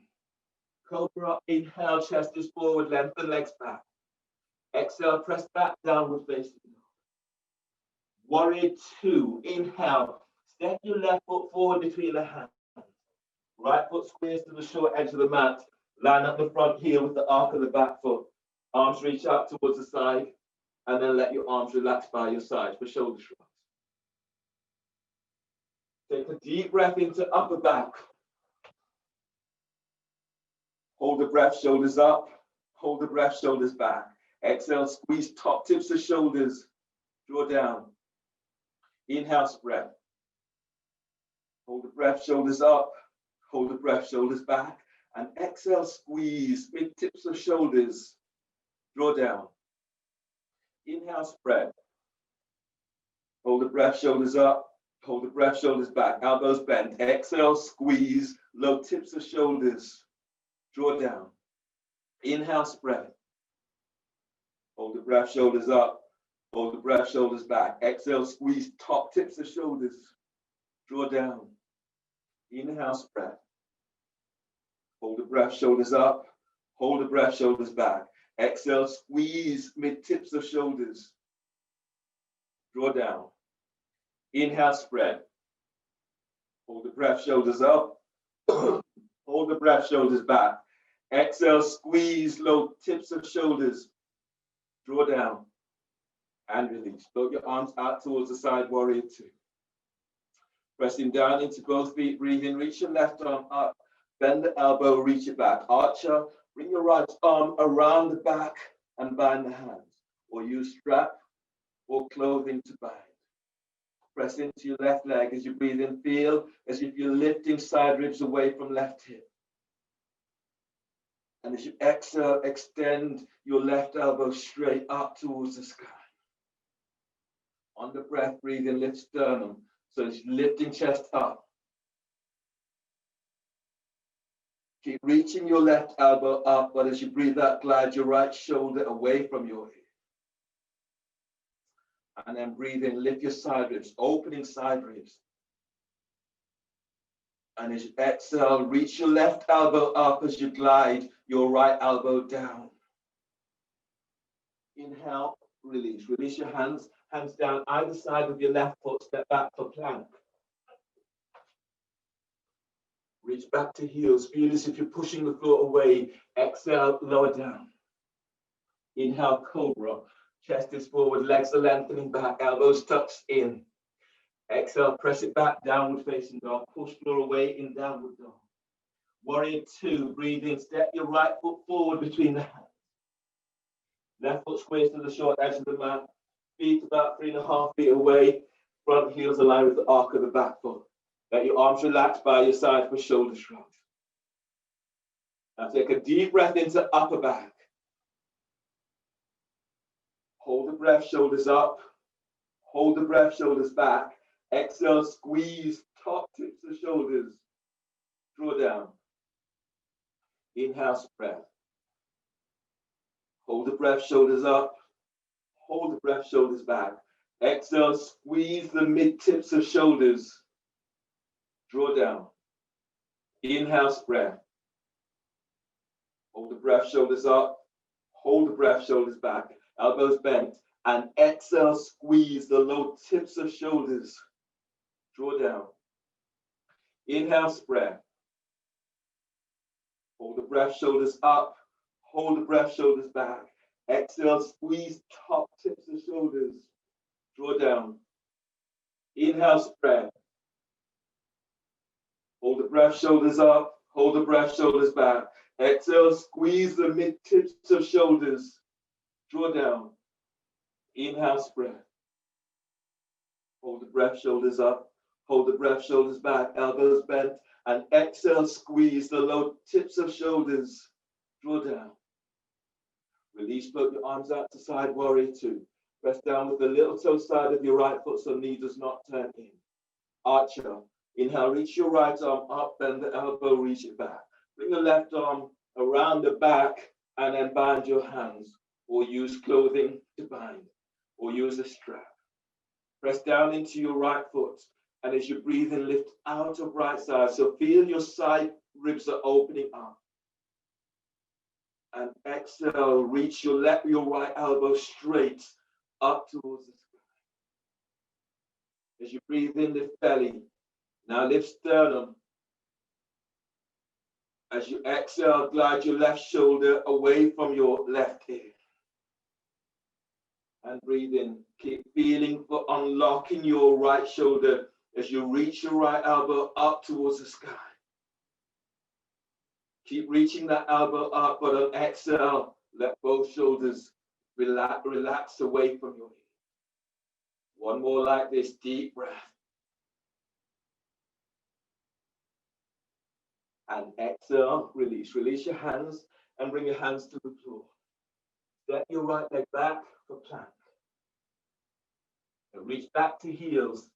Cobra, inhale, chest is forward, lengthen legs back. Exhale, press back, downward facing dog. Warrior two, inhale, step your left foot forward between the hands. Right foot squares to the short edge of the mat. Line up the front heel with the arc of the back foot. Arms reach out towards the side, and then let your arms relax by your side for shoulder shrugs. Take a deep breath into upper back. Hold the breath, shoulders up. Hold the breath, shoulders back. Exhale, squeeze top tips of shoulders. Draw down. Inhale, spread. Hold the breath, shoulders up. Hold the breath, shoulders back. And exhale, squeeze, mid tips of shoulders. Draw down. Inhale, spread. Hold the breath, shoulders up. Hold the breath, shoulders back. Elbows bent. Exhale, squeeze, low tips of shoulders. Draw down. Inhale, spread. Hold the breath, shoulders up. Hold the breath, shoulders back. Exhale, squeeze, top tips of shoulders. Draw down. Inhale, spread. Hold the breath, shoulders up. Hold the breath, shoulders back. Exhale, squeeze, mid tips of shoulders. Draw down. Inhale, spread. Hold the breath, shoulders up. Hold the breath, shoulders back. Exhale, squeeze, low tips of shoulders. Draw down and release. Float your arms out towards the side, warrior two. Pressing down into both feet, breathe in, reach your left arm up, bend the elbow, reach it back. Archer, bring your right arm around the back and bind the hands, or use strap or clothing to bind. Press into your left leg as you breathe in, feel as if you're lifting side ribs away from left hip. And as you exhale, extend your left elbow straight up towards the sky. On the breath, breathe in, lift sternum. So it's lifting chest up. Keep reaching your left elbow up, but as you breathe out, glide your right shoulder away from your hip. And then breathe in, lift your side ribs, opening side ribs. And as you exhale, reach your left elbow up as you glide your right elbow down. Inhale, release. Release your hands down either side of your left foot, step back for plank. Reach back to heels. Feel as if you're pushing the floor away. Exhale, lower down. Inhale, cobra. Chest is forward, legs are lengthening back, elbows tucked in. Exhale, press it back, downward facing dog. Push floor away in downward dog. Warrior 2, breathe in, step your right foot forward between the hands. Left foot squares to the short edge of the mat. Feet about 3.5 feet away. Front heels align with the arc of the back foot. Let your arms relax by your side for shoulder shrugs. Now take a deep breath into upper back. Hold the breath, shoulders up. Hold the breath, shoulders back. Exhale, squeeze top tips of shoulders. Draw down. Inhale, breath. Hold the breath, shoulders up. Hold the breath, shoulders back. Exhale, squeeze the mid tips of shoulders. Draw down. Inhale, breath. Hold the breath, shoulders up. Hold the breath, shoulders back. Elbows bent. And exhale, squeeze the low tips of shoulders. Draw down. Inhale, breath. Hold the breath, shoulders up. Hold the breath, shoulders back. Exhale, squeeze top tips of shoulders. Draw down. Inhale, breath. Hold the breath, shoulders up. Hold the breath, shoulders back. Exhale, squeeze the mid tips of shoulders. Draw down. Inhale, breath. Hold the breath, shoulders up. Hold the breath, shoulders back. Elbows bent. And exhale, squeeze the low tips of shoulders. Draw down. Release, float your arms out to side, warrior 2. Press down with the little toe side of your right foot so knee does not turn in. Archer. Inhale, reach your right arm up, bend the elbow, reach it back. Bring your left arm around the back and then bind your hands, or use clothing to bind, or use a strap. Press down into your right foot, and as you breathe in, lift out of right side. So feel your side ribs are opening up. And exhale, reach your right elbow straight up towards the sky. As you breathe in, lift belly. Now lift sternum. As you exhale, glide your left shoulder away from your left ear. And breathe in. Keep feeling for unlocking your right shoulder as you reach your right elbow up towards the sky. Keep reaching that elbow up, but on exhale, let both shoulders relax away from your ear. One more like this, deep breath. And exhale, release. Release your hands and bring your hands to the floor. Step your right leg back for plank. And reach back to heels.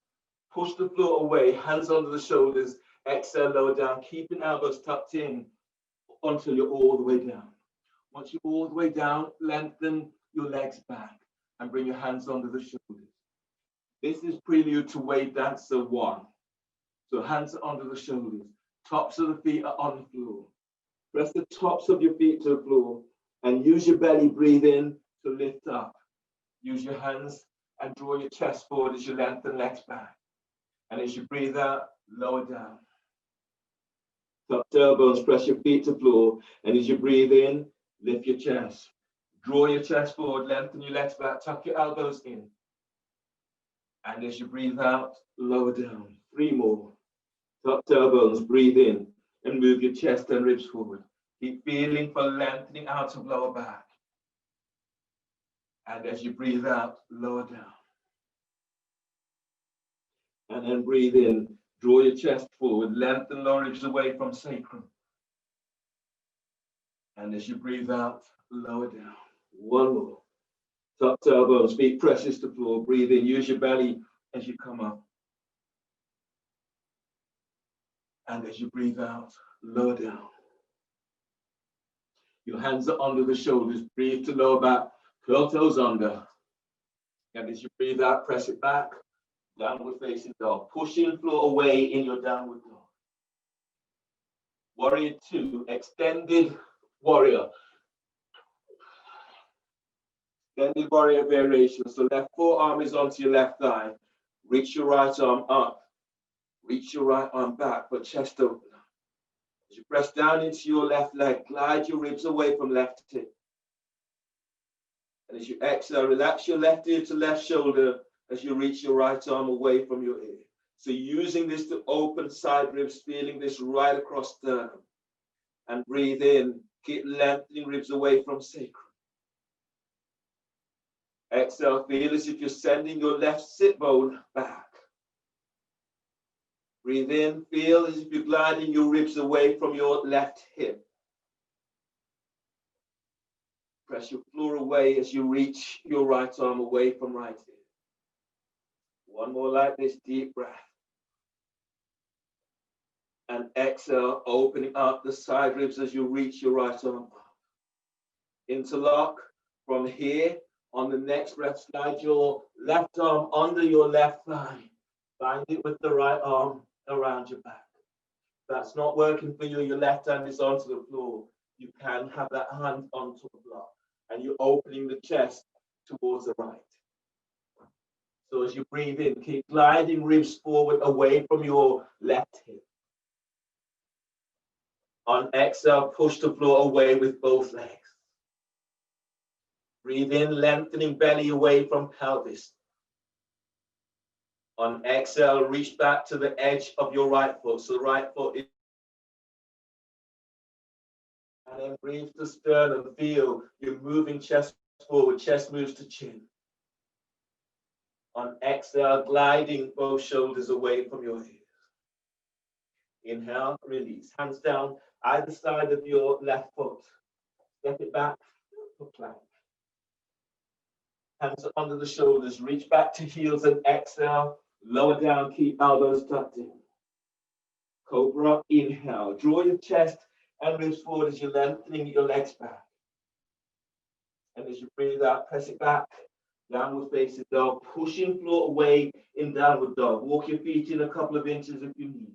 Push the floor away, hands under the shoulders. Exhale, lower down, keeping elbows tucked in until you're all the way down. Once you're all the way down, lengthen your legs back and bring your hands under the shoulders. This is prelude to Wave Dancer 1. So hands are under the shoulders. Tops of the feet are on the floor. Press the tops of your feet to the floor and use your belly, breathe in to lift up. Use your hands and draw your chest forward as you lengthen legs back. And as you breathe out, lower down. Tuck tailbones, press your feet to the floor. And as you breathe in, lift your chest. Draw your chest forward, lengthen your legs back, tuck your elbows in. And as you breathe out, lower down. 3 more. Tuck tailbones, breathe in, and move your chest and ribs forward. Keep feeling for lengthening out of lower back. And as you breathe out, lower down. And then breathe in, draw your chest forward, lengthen lower ribs away from sacrum. And as you breathe out, lower down. 1 more. Tuck tailbones, feet pressures to floor, breathe in, use your belly as you come up. And as you breathe out, lower down. Your hands are under the shoulders. Breathe to lower back. Curl toes under. And as you breathe out, press it back. Downward facing dog. Pushing floor away in your downward dog. Warrior 2, extended warrior. Extended warrior variation. So left forearm is onto your left thigh. Reach your right arm up. Reach your right arm back, but chest open. As you press down into your left leg, glide your ribs away from left hip. And as you exhale, relax your left ear to left shoulder as you reach your right arm away from your ear. So using this to open side ribs, feeling this right across sternum. And breathe in, keep lengthening ribs away from sacrum. Exhale, feel as if you're sending your left sit bone back. Breathe in, feel as if you're gliding your ribs away from your left hip. Press your floor away as you reach your right arm away from right hip. One more like this, deep breath. And exhale, opening up the side ribs as you reach your right arm up. Interlock from here. On the next breath, slide your left arm under your left thigh. Bind it with the right arm around your back. If that's not working for you, your left hand is onto the floor. You can have that hand onto the block. And you're opening the chest towards the right. So as you breathe in, keep gliding ribs forward away from your left hip. On exhale, push the floor away with both legs. Breathe in, lengthening belly away from pelvis. On exhale, reach back to the edge of your right foot. So the right foot is. And then breathe to sternum. Feel you're moving chest forward. Chest moves to chin. On exhale, gliding both shoulders away from your ears. Inhale, release. Hands down either side of your left foot. Step it back for plank. Hands under the shoulders. Reach back to heels and exhale. Lower down, keep elbows tucked in. Cobra, inhale. Draw your chest and ribs forward as you're lengthening your legs back. And as you breathe out, press it back. Downward facing dog. Pushing floor away in downward dog. Walk your feet in a couple of inches if you need.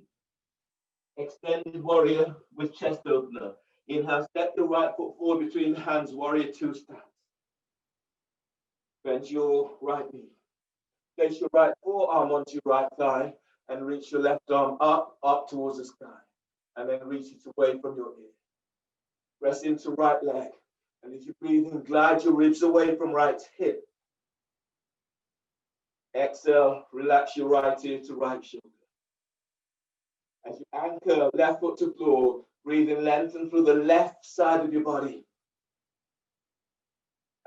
Extended warrior with chest opener. Inhale, step your right foot forward between the hands. Warrior 2 stance. Bend your right knee. Place your right forearm onto your right thigh and reach your left arm up towards the sky. And then reach it away from your ear. Press into right leg. And as you breathe in, glide your ribs away from right hip. Exhale, relax your right ear to right shoulder. As you anchor left foot to floor, breathe in, lengthen through the left side of your body.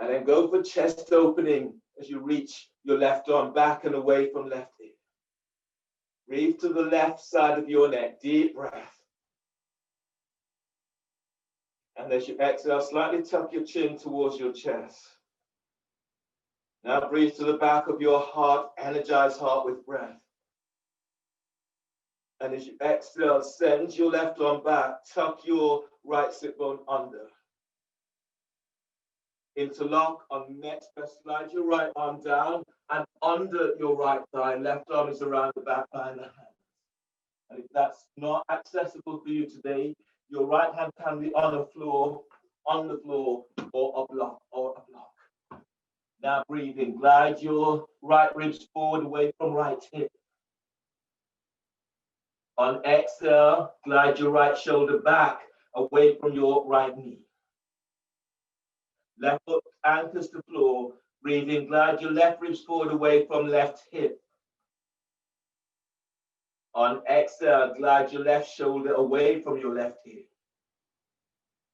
And then go for chest opening as you reach your left arm back and away from left ear. Breathe to the left side of your neck, deep breath. And as you exhale, slightly tuck your chin towards your chest. Now breathe to the back of your heart, energize heart with breath. And as you exhale, send your left arm back, tuck your right sit bone under. Interlock on the next breath, slide your right arm down and under your right thigh. Left arm is around the back behind the hand. And if that's not accessible for you today, your right hand can be on the floor, or a block. Now breathe in, glide your right ribs forward away from right hip. On exhale, glide your right shoulder back away from your right knee. Left foot anchors to floor. Breathe in, glide your left ribs forward away from left hip. On exhale, glide your left shoulder away from your left ear.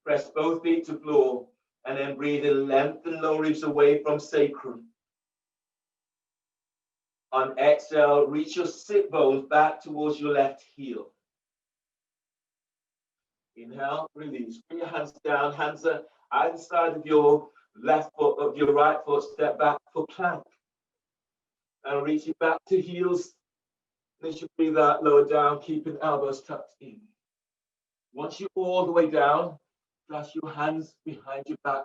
Press both feet to floor and then breathe in, lengthen low ribs away from sacrum. On exhale, reach your sit bones back towards your left heel. Inhale, release. Bring your hands down. Hands are either side of your left foot, of your right foot. Step back for plank. And reach it back to heels. Then you breathe out, lower down, keeping elbows tucked in. Once you're all the way down, clasp your hands behind your back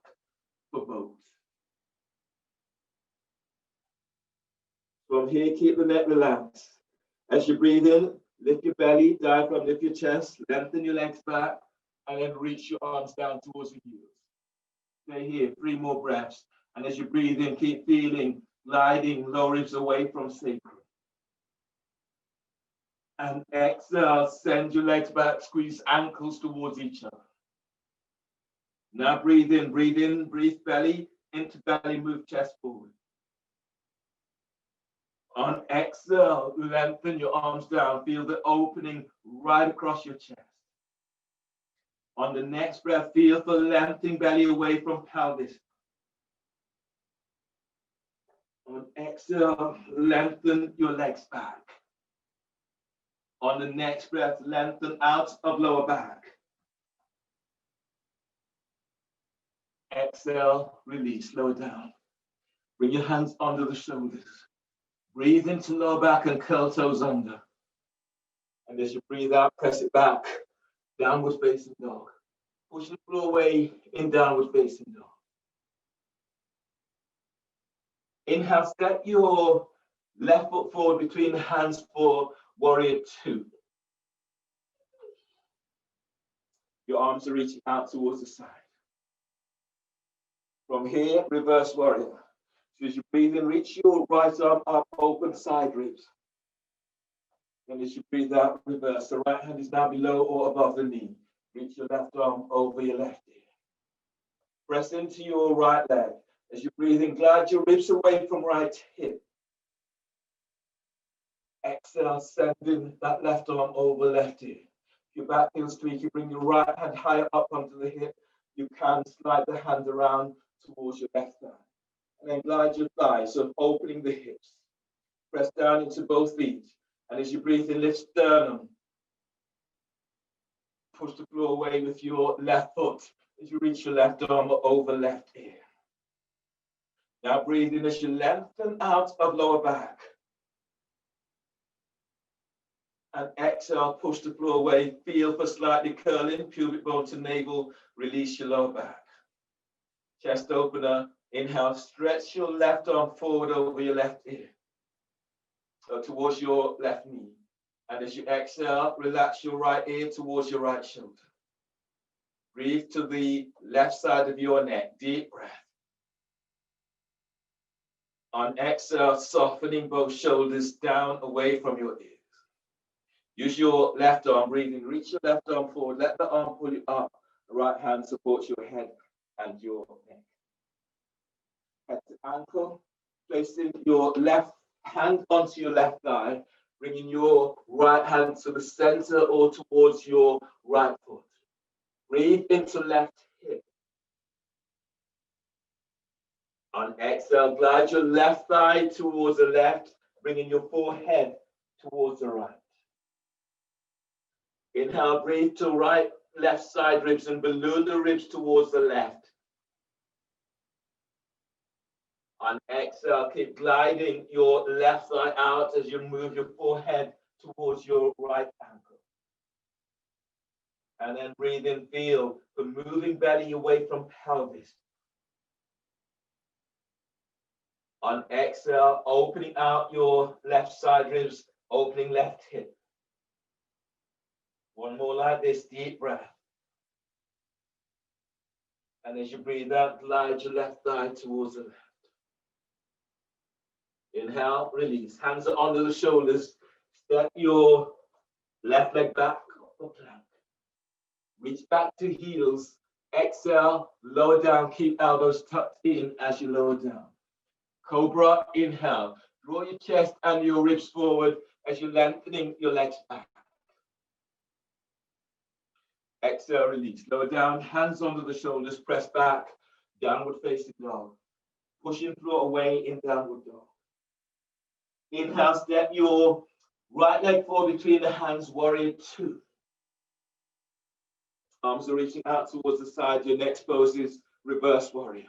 for both. From here, keep the neck relaxed. As you breathe in, lift your belly, diaphragm, lift your chest, lengthen your legs back, and then reach your arms down towards the heels. Stay here, 3 more breaths. And as you breathe in, keep feeling, gliding low ribs away from sacrum. And exhale, send your legs back, squeeze ankles towards each other. Now breathe in, breathe belly into belly, move chest forward. On exhale, lengthen your arms down, feel the opening right across your chest. On the next breath, feel for lengthening belly away from pelvis. On exhale, lengthen your legs back. On the next breath, lengthen out of lower back. Exhale, release, lower down. Bring your hands under the shoulders. Breathe into lower back and curl toes under. And as you breathe out, press it back. Downward facing dog. Push the floor away in downward facing dog. Inhale, step your left foot forward between the hands for warrior 2. Your arms are reaching out towards the side. From here, reverse warrior. So as you breathe in, reach your right arm up, open side ribs. And as you breathe out, reverse. The right hand is now below or above the knee. Reach your left arm over your left ear. Press into your right leg. As you breathe in, glide your ribs away from right hip. Exhale, sending that left arm over left ear. If your back feels tweak, you bring your right hand higher up onto the hip. You can slide the hand around towards your left thigh. And then glide your thighs, so opening the hips. Press down into both feet. And as you breathe in, lift sternum. Push the floor away with your left foot as you reach your left arm over left ear. Now breathe in as you lengthen out of lower back. And exhale, push the floor away. Feel for slightly curling, pubic bone to navel. Release your lower back. Chest opener. Inhale, stretch your left arm forward over your left ear. So towards your left knee. And as you exhale, relax your right ear towards your right shoulder. Breathe to the left side of your neck. Deep breath. On exhale, softening both shoulders down away from your ears. Use your left arm, breathing. Reach your left arm forward. Let the arm pull you up. The right hand supports your head and your neck. Head to ankle. Placing your left hand onto your left thigh. Bringing your right hand to the center or towards your right foot. Breathe into left hip. On exhale, glide your left thigh towards the left, bringing your forehead towards the right. Inhale, breathe to right, left side ribs and balloon the ribs towards the left. On exhale, keep gliding your left thigh out as you move your forehead towards your right ankle. And then breathe in, feel the moving belly away from pelvis. On exhale, opening out your left side ribs, opening left hip. One more like this, deep breath. And as you breathe out, glide your left thigh towards the left. Inhale, release. Hands are under the shoulders. Step your left leg back or plank. Reach back to heels. Exhale, lower down. Keep elbows tucked in as you lower down. Cobra, inhale. Draw your chest and your ribs forward as you're lengthening your legs back. Exhale, release. Lower down, hands under the shoulders, press back. Downward facing dog. Pushing floor away in downward dog. Inhale, step your right leg forward between the hands, warrior 2. Arms are reaching out towards the side. Your next pose is reverse warrior.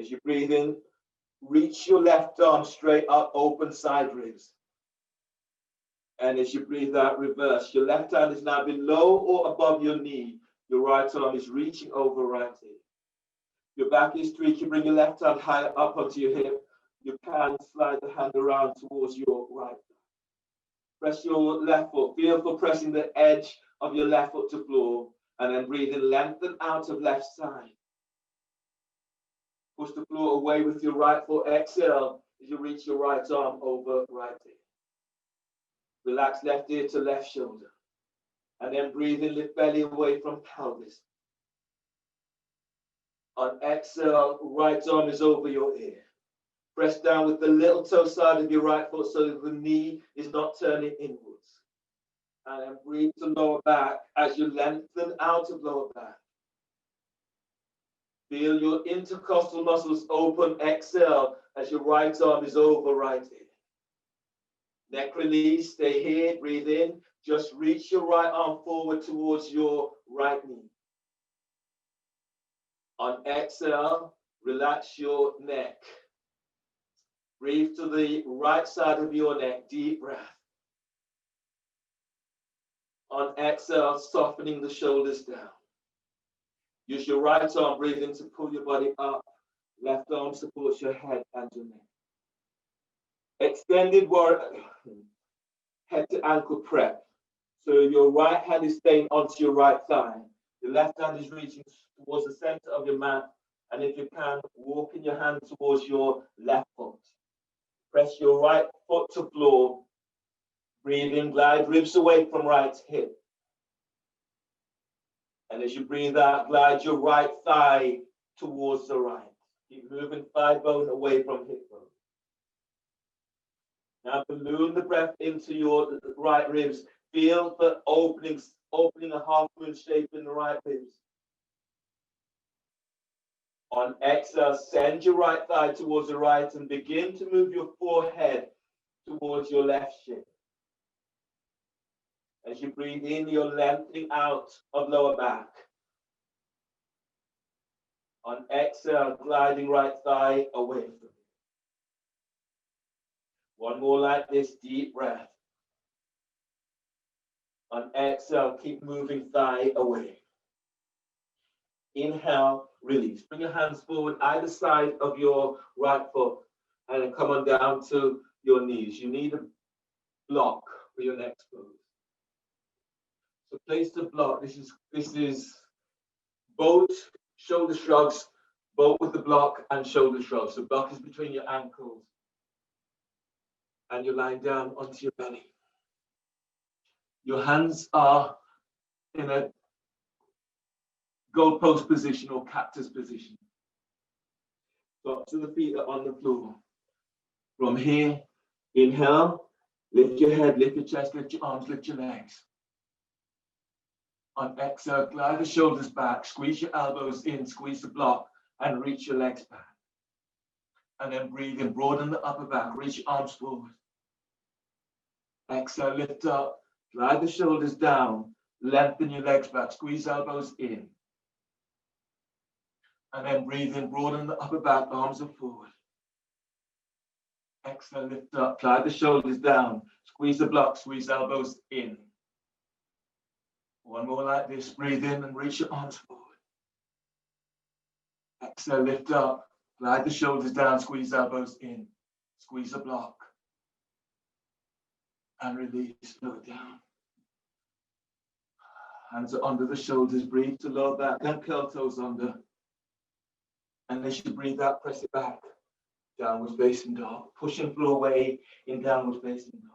As you breathe in, reach your left arm straight up, open side ribs. And as you breathe out, reverse. Your left hand is now below or above your knee. Your right arm is reaching over right ear. Your back is straight. You bring your left hand higher up onto your hip. You can slide the hand around towards your right. Press your left foot. Feel for pressing the edge of your left foot to floor, and then breathe in, lengthen out of left side. Push the floor away with your right foot. Exhale as you reach your right arm over right ear. Relax left ear to left shoulder. And then breathe in, lift belly away from pelvis. On exhale, right arm is over your ear. Press down with the little toe side of your right foot so that the knee is not turning inwards. And then breathe to lower back as you lengthen out of lower back. Feel your intercostal muscles open. Exhale as your right arm is over right ear. Neck release, stay here, breathe in. Just reach your right arm forward towards your right knee. On exhale, relax your neck. Breathe to the right side of your neck, deep breath. On exhale, softening the shoulders down. Use your right arm, breathing to pull your body up. Left arm supports your head and your neck. Extended warrior, head to ankle prep. So your right hand is staying onto your right thigh. The left hand is reaching towards the center of your mat. And if you can, walking your hand towards your left foot. Press your right foot to floor. Breathe in, glide ribs away from right hip. And as you breathe out, glide your right thigh towards the right. Keep moving thigh bone away from hip bone. Now balloon the breath into your right ribs. Feel the opening a half moon shape in the right ribs. On exhale, send your right thigh towards the right and begin to move your forehead towards your left shin. As you breathe in, you're lengthening out of lower back. On exhale, gliding right thigh away from you. One more like this, deep breath. On exhale, keep moving thigh away. Inhale, release. Bring your hands forward either side of your right foot and then come on down to your knees. You need a block for your next pose. So place the block. This is both shoulder shrugs, both with the block and shoulder shrugs. The block is between your ankles. And you're lying down onto your belly. Your hands are in a goalpost position or cactus position. So up to the feet are on the floor. From here, inhale, lift your head, lift your chest, lift your arms, lift your legs. On exhale, glide the shoulders back, squeeze your elbows in, squeeze the block, and reach your legs back. And then breathe in, broaden the upper back, reach your arms forward. Exhale, lift up, glide the shoulders down, lengthen your legs back, squeeze elbows in. And then breathe in, broaden the upper back, arms are forward. Exhale, lift up, glide the shoulders down, squeeze the block, squeeze elbows in. One more like this, breathe in and reach your arms forward. Exhale, lift up, glide the shoulders down, squeeze elbows in, squeeze the block. And release, lower down. Hands are under the shoulders, breathe to lower back, then curl toes under. And as you breathe out, press it back. Downward facing dog. Pushing floor away in downward facing dog.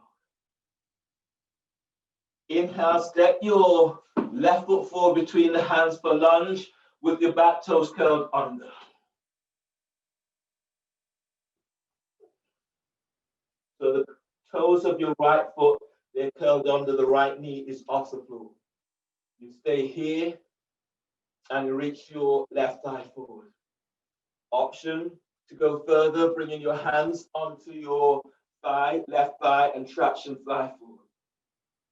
Inhale, step your left foot forward between the hands for lunge with your back toes curled under. So the toes of your right foot, they're curled under, the right knee is off the floor. You stay here and you reach your left thigh forward. Option to go further, bringing your hands onto your thigh, left thigh, and traction fly forward.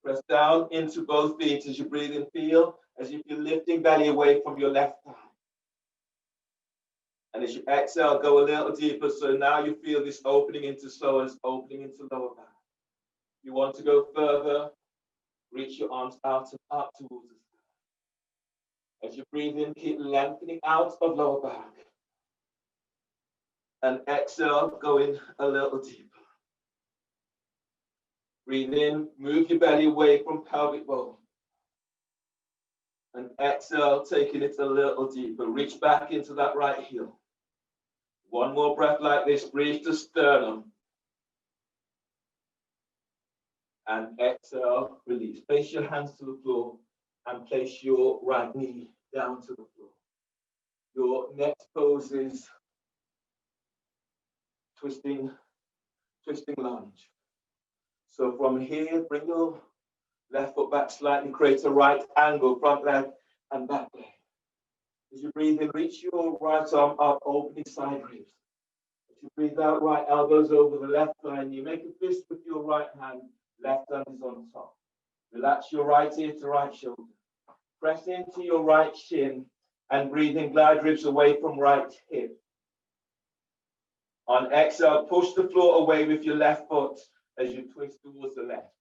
Press down into both feet as you breathe in, feel as if you're lifting belly away from your left thigh. And as you exhale, go a little deeper. So now you feel this opening into psoas, opening into lower back. You want to go further, reach your arms out and up towards the sky. As you breathe in, keep lengthening out of lower back. And exhale, go in a little deeper. Breathe in, move your belly away from pelvic bone. And exhale, taking it a little deeper. Reach back into that right heel. One more breath like this. Breathe to sternum. And exhale, release. Place your hands to the floor and place your right knee down to the floor. Your next pose is twisting lunge. So from here, bring your left foot back slightly, create a right angle, front leg and back leg. As you breathe in, reach your right arm up, opening side ribs. As you breathe out, right elbows over the left thigh, and you make a fist with your right hand, left hand is on top. Relax your right ear to right shoulder. Press into your right shin and breathe in, glide ribs away from right hip. On exhale, push the floor away with your left foot as you twist towards the left.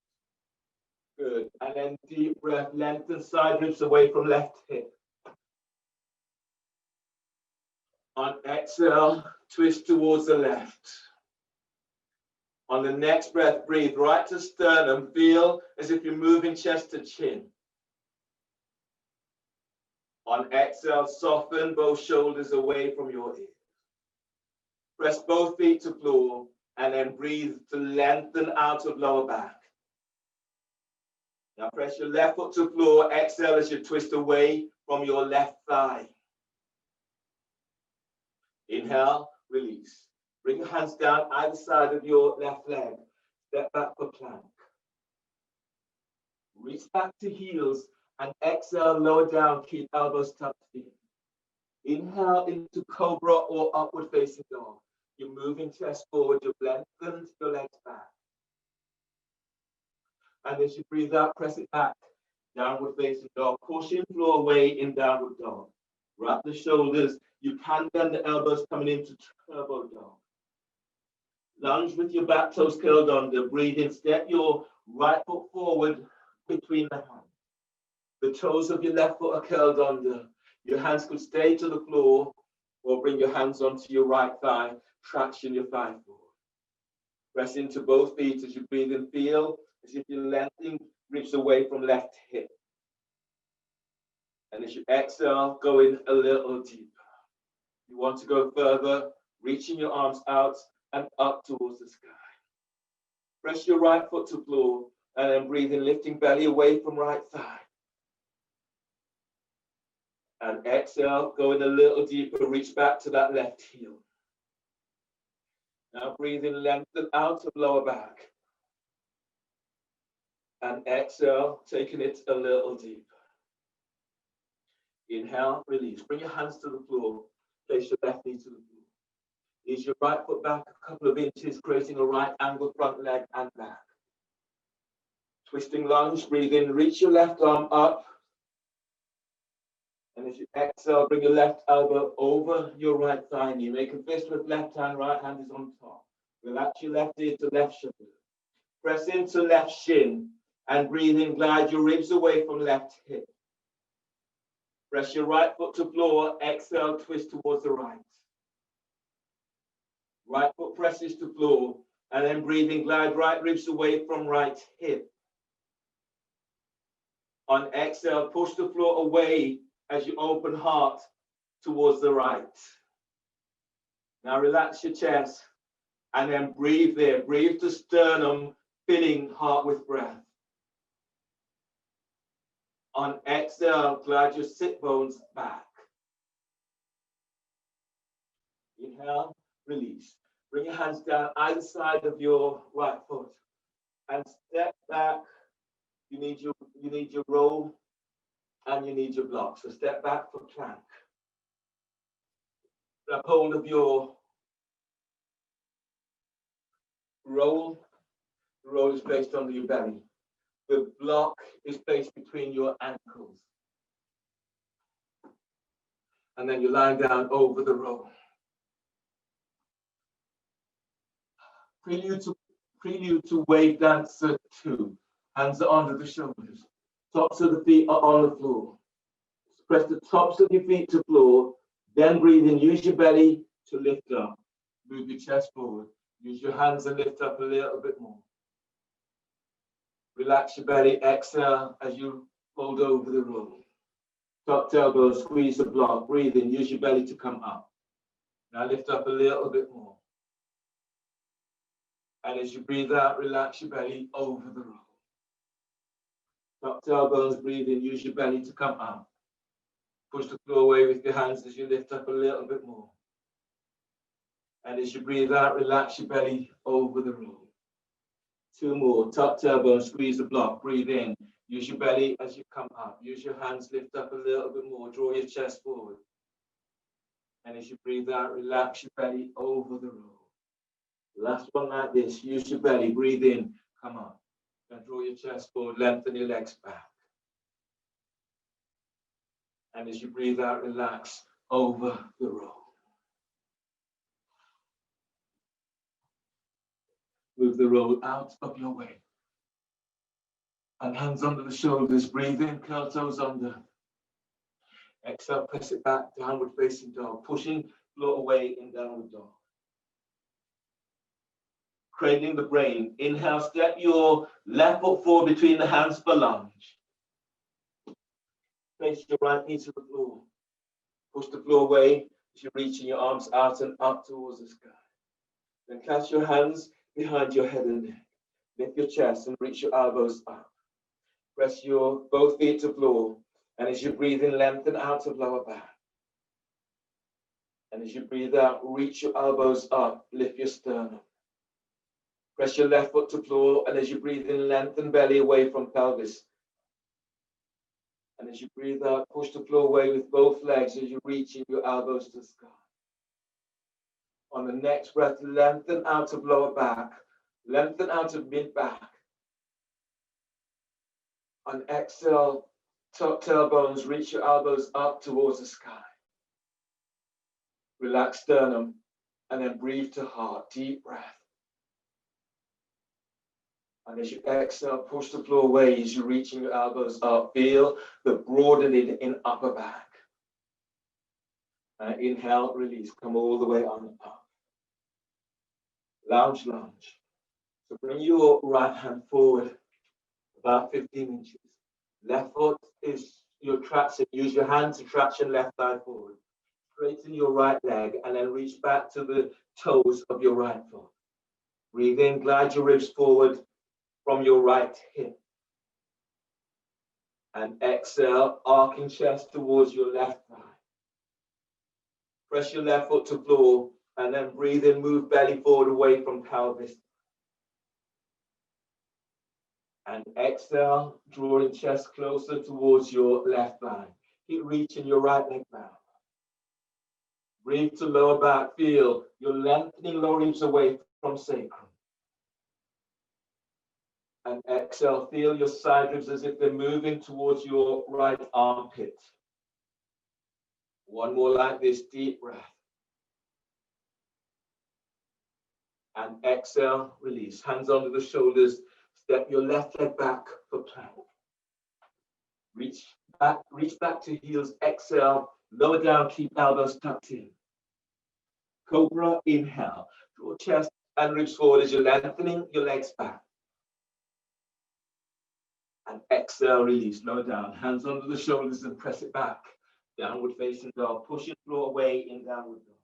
Good. And then deep breath, lengthen side ribs away from left hip. On exhale, twist towards the left. On the next breath, breathe right to sternum. Feel as if you're moving chest to chin. On exhale, soften both shoulders away from your ears. Press both feet to floor and then breathe to lengthen out of lower back. Now press your left foot to floor. Exhale as you twist away from your left thigh. Inhale, release. Bring your hands down either side of your left leg. Step back for plank. Reach back to heels and exhale, lower down, keep elbows tucked in. Inhale into cobra or upward facing dog. You're moving chest forward, you've lengthened your legs back. And as you breathe out, press it back. Downward facing dog. Pushing floor away in downward dog. Wrap the shoulders. You can bend the elbows coming into turbo dog. Lunge with your back toes curled under. Breathe in. Step your right foot forward between the hands. The toes of your left foot are curled under. Your hands could stay to the floor or bring your hands onto your right thigh. Traction your thigh forward. Press into both feet as you breathe and feel as if you're lengthening ribs away from left hip. And as you exhale, go in a little deeper. You want to go further, reaching your arms out and up towards the sky. Press your right foot to floor and then breathe in, lifting belly away from right thigh. And exhale, go in a little deeper, reach back to that left heel. Now breathe in, lengthen out of lower back. And exhale, taking it a little deeper. Inhale, release. Bring your hands to the floor. Place your left knee to the floor. Ease your right foot back a couple of inches, creating a right angle front leg and back. Twisting lunge, breathe in, reach your left arm up. And as you exhale, bring your left elbow over your right thigh knee. Make a fist with left hand, right hand is on top. Relax your left ear to left shoulder. Press into left shin and breathe in, glide your ribs away from left hip. Press your right foot to floor, exhale, twist towards the right. Right foot presses to floor, and then breathing, glide right ribs away from right hip. On exhale, push the floor away as you open heart towards the right. Now relax your chest, and then breathe there. Breathe to sternum, filling heart with breath. On exhale, glide your sit bones back. Inhale, release. Bring your hands down either side of your right foot and step back. You need your roll and you need your block. So step back for plank. Grab hold of your roll. The roll is placed under your belly. The block is placed between your ankles. And then you're lying down over the roll. Prelude to wave dancer 2. Hands are under the shoulders. Tops of the feet are on the floor. Press the tops of your feet to floor. Then breathe in. Use your belly to lift up. Move your chest forward. Use your hands and lift up a little bit more. Relax your belly. Exhale as you fold over the roll. Tuck elbows, squeeze the block. Breathe in. Use your belly to come up. Now lift up a little bit more. And as you breathe out, relax your belly over the roll. Tuck elbows, breathe in. Use your belly to come up. Push the floor away with your hands as you lift up a little bit more. And as you breathe out, relax your belly over the roll. 2 more. Tuck tailbone, squeeze the block. Breathe in. Use your belly as you come up. Use your hands, lift up a little bit more. Draw your chest forward. And as you breathe out, relax your belly over the roll. Last one like this. Use your belly. Breathe in. Come up. And draw your chest forward. Lengthen your legs back. And as you breathe out, relax over the roll. Move the roll out of your way. And hands under the shoulders. Breathe in, curl toes under. Exhale, press it back, downward facing dog. Pushing floor away in downward dog. Cradling the brain. Inhale, step your left foot forward between the hands for lunge. Place your right knee to the floor. Push the floor away as you're reaching your arms out and up towards the sky. Then clasp your hands behind your head and neck. Lift your chest and reach your elbows up. Press your both feet to floor. And as you breathe in, lengthen out of lower back. And as you breathe out, reach your elbows up. Lift your sternum. Press your left foot to floor. And as you breathe in, lengthen belly away from pelvis. And as you breathe out, push the floor away with both legs as you reach in your elbows to the sky. On the next breath, lengthen out of lower back. Lengthen out of mid back. On exhale, tuck tailbones, reach your elbows up towards the sky. Relax sternum, and then breathe to heart. Deep breath. And as you exhale, push the floor away as you're reaching your elbows up. Feel the broadening in upper back. And inhale, release. Come all the way on up. Lounge, lunge. So bring your right hand forward about 15 inches. Left foot is your traction. Use your hand to traction left thigh forward. Straighten your right leg and then reach back to the toes of your right foot. Breathe in, glide your ribs forward from your right hip. And exhale, arcing chest towards your left thigh. Press your left foot to floor and then breathe in, move belly forward away from pelvis. And exhale, drawing chest closer towards your left thigh. Keep reaching your right leg back. Breathe to lower back. Feel your lengthening lower ribs away from sacrum. And exhale, feel your side ribs as if they're moving towards your right armpit. One more like this, deep breath. And exhale, release. Hands under the shoulders. Step your left leg back for plank. Reach back to heels. Exhale, lower down, keep elbows tucked in. Cobra, inhale. Draw chest and ribs forward as you're lengthening your legs back. And exhale, release, lower down. Hands under the shoulders and press it back. Downward facing dog. Push your floor away in downward dog.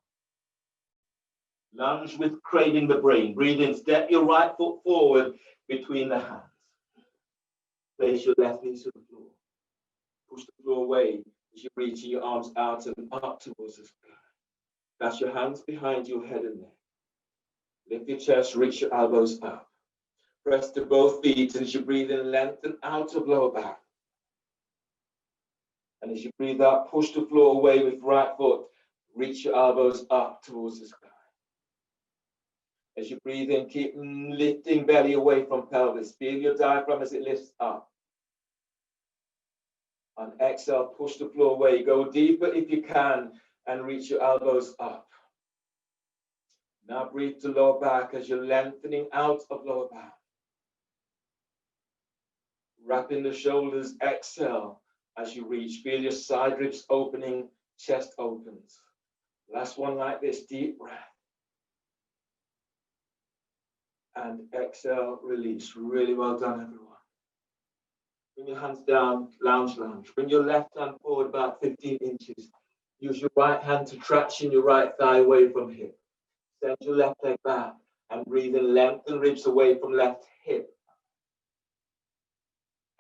Lunge with cradling the brain. Breathe in. Step your right foot forward between the hands. Place your left knee to the floor. Push the floor away as you're reaching your arms out and up towards the sky. Clasp your hands behind your head and neck. Lift your chest, reach your elbows up. Press to both feet as you breathe in, lengthen out of lower back. And as you breathe out, push the floor away with right foot. Reach your elbows up towards the sky. As you breathe in, keep lifting belly away from pelvis. Feel your diaphragm as it lifts up. On exhale, push the floor away. Go deeper if you can and reach your elbows up. Now breathe to lower back as you're lengthening out of lower back. Wrapping the shoulders, exhale as you reach. Feel your side ribs opening, chest opens. Last one like this, deep breath. And exhale, release. Really well done, everyone. Bring your hands down, lounge. Bring your left hand forward about 15 inches. Use your right hand to traction your right thigh away from hip. Send your left leg back and breathe in, lengthen ribs away from left hip.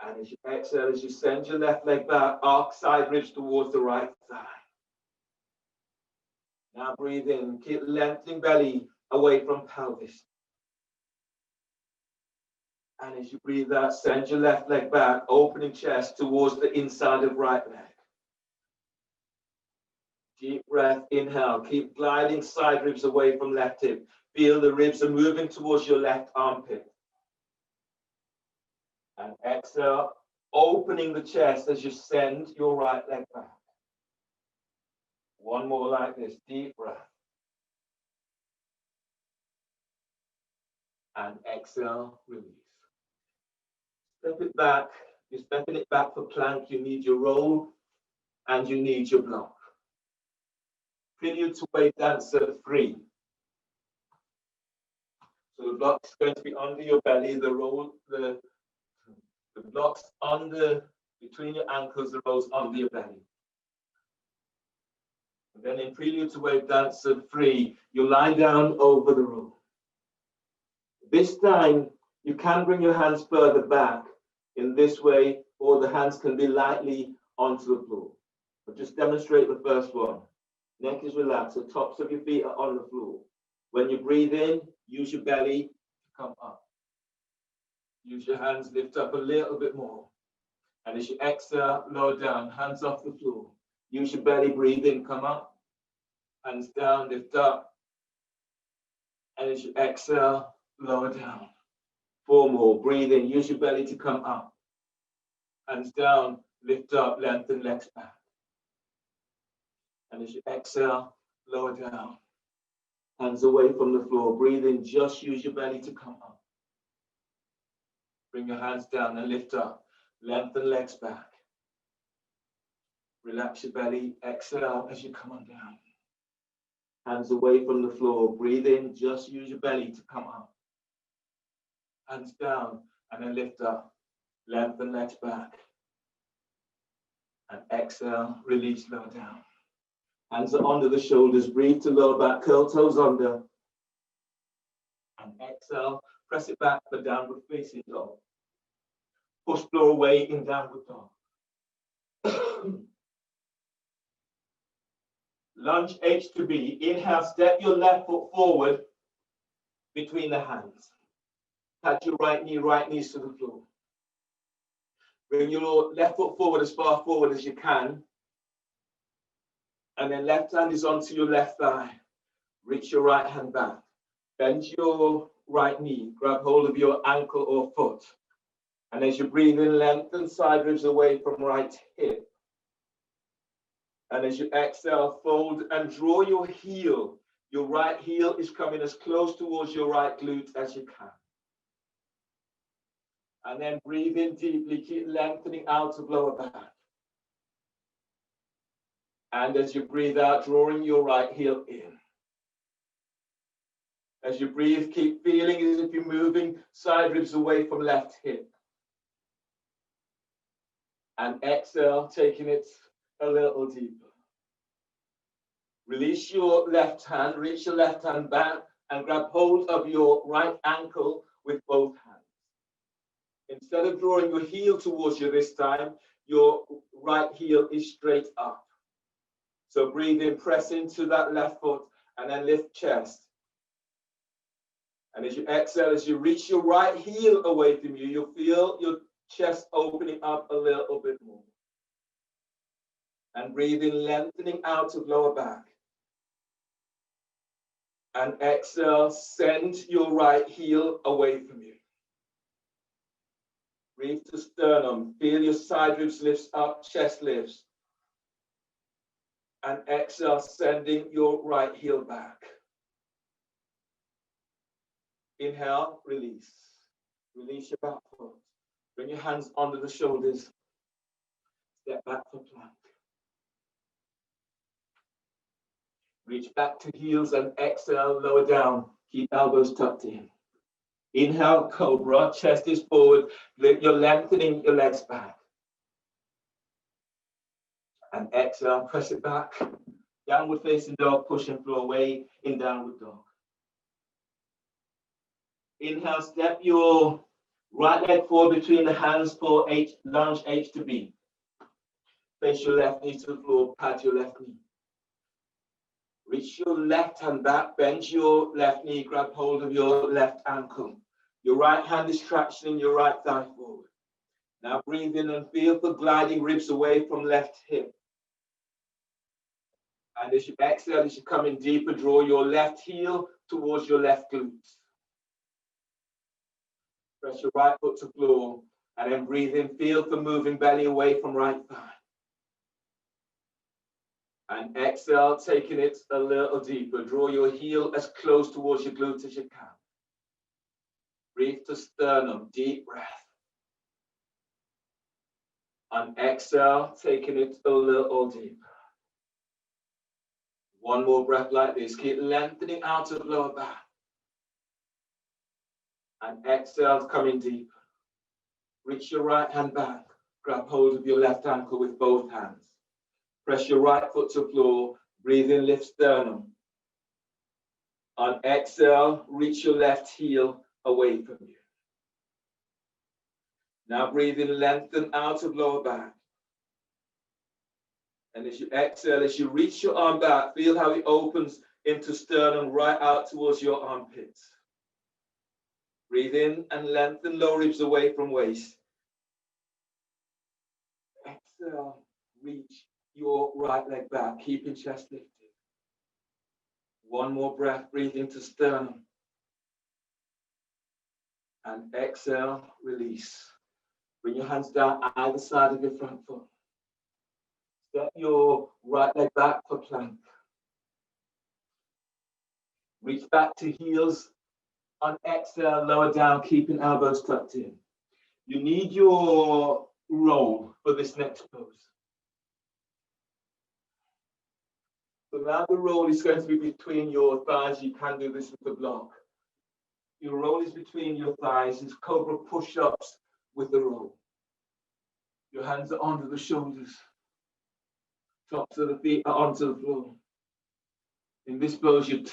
And as you exhale, as you send your left leg back, arc side ribs towards the right thigh. Now breathe in, keep lengthening belly away from pelvis. And as you breathe out, send your left leg back, opening chest towards the inside of right leg. Deep breath, inhale. Keep gliding side ribs away from left hip. Feel the ribs are moving towards your left armpit. And exhale, opening the chest as you send your right leg back. One more like this, deep breath. And exhale, release. Step it back. You're stepping it back for plank. You need your roll and you need your block. Prelude to wave dancer 3. So the block's going to be under your belly, the roll, the block's under, between your ankles, the roll's under your belly. And then in prelude to wave dancer 3, you lie down over the roll. This time, you can bring your hands further back in this way, or the hands can be lightly onto the floor. But just demonstrate the first one. Neck is relaxed, the tops of your feet are on the floor. When you breathe in, use your belly to come up. Use your hands, lift up a little bit more. And as you exhale, lower down, hands off the floor. Use your belly, breathe in, come up. Hands down, lift up. And as you exhale, lower down. 4 more, breathe in, use your belly to come up. Hands down, lift up, lengthen legs back. And as you exhale, lower down. Hands away from the floor. Breathe in, just use your belly to come up. Bring your hands down and lift up. Lengthen legs back. Relax your belly. Exhale as you come on down. Hands away from the floor. Breathe in, just use your belly to come up. Hands down and then lift up. Lengthen legs back. And exhale, release, lower down. Hands are under the shoulders. Breathe to lower back, curl toes under. And exhale, press it back for downward facing dog. Push floor away in downward dog. Lunge H to B. Inhale, step your left foot forward between the hands. Touch your right knees to the floor. Bring your left foot forward as far forward as you can. And then left hand is onto your left thigh. Reach your right hand back. Bend your right knee. Grab hold of your ankle or foot. And as you breathe in, lengthen side ribs away from right hip. And as you exhale, fold and draw your heel. Your right heel is coming as close towards your right glute as you can. And then breathe in deeply. Keep lengthening out of lower back. And as you breathe out, drawing your right heel in. As you breathe, keep feeling as if you're moving side ribs away from left hip. And exhale, taking it a little deeper. Release your left hand, reach your left hand back, and grab hold of your right ankle with both hands. Instead of drawing your heel towards you this time, your right heel is straight up. So breathe in, press into that left foot, and then lift chest. And as you exhale, as you reach your right heel away from you, you'll feel your chest opening up a little bit more. And breathe in, lengthening out of lower back. And exhale, send your right heel away from you. Breathe to sternum. Feel your side ribs lifts up, chest lifts. And exhale, sending your right heel back. Inhale, release. Release your back foot. Bring your hands under the shoulders. Step back for plank. Reach back to heels and exhale, lower down. Keep elbows tucked in. Inhale, cobra, chest is forward. You're lengthening your legs back. And exhale, press it back. Downward facing dog, push and flow away in downward dog. Inhale, step your right leg forward between the hands for H, lunge H to B. Face your left knee to the floor, pat your left knee. Reach your left hand back, bend your left knee, grab hold of your left ankle. Your right hand is tractioning your right thigh forward. Now breathe in and feel for gliding ribs away from left hip. And as you exhale, as you come in deeper, draw your left heel towards your left glutes. Press your right foot to floor, and then breathe in, feel for moving belly away from right thigh. And exhale, taking it a little deeper. Draw your heel as close towards your glutes as you can. Breathe to sternum, deep breath. And exhale, taking it a little deeper. One more breath like this. Keep lengthening out of lower back. And exhale, coming deeper. Reach your right hand back. Grab hold of your left ankle with both hands. Press your right foot to floor. Breathe in, lift sternum. On exhale, reach your left heel away from you. Now breathe in, lengthen out of lower back. And as you exhale, as you reach your arm back, feel how it opens into sternum right out towards your armpits. Breathe in and lengthen low ribs away from waist. Exhale, reach your right leg back, keeping chest lifted. One more breath, breathe into sternum. And exhale, release. Bring your hands down either side of your front foot. Step your right leg back for plank. Reach back to heels. On exhale, lower down, keeping elbows tucked in. You need your roll for this next pose. So now the roll is going to be between your thighs. You can do this with the block. Your roll is between your thighs. It's cobra push-ups with the roll. Your hands are onto the shoulders. Tops of the feet are onto the floor. In this pose, you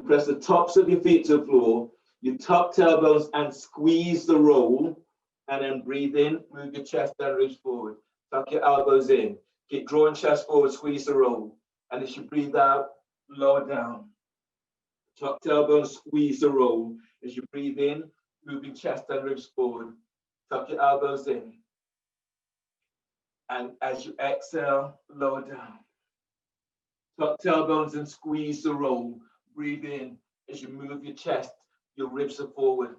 press the tops of your feet to the floor. You tuck tailbones and squeeze the roll. And then breathe in, move your chest and ribs forward. Tuck your elbows in. Keep drawing chest forward, squeeze the roll. And as you breathe out, lower down. Tuck tailbone, squeeze the roll. As you breathe in, moving chest and ribs forward. Tuck your elbows in. And as you exhale, lower down. Tuck tailbones and squeeze the roll. Breathe in. As you move your chest, your ribs are forward.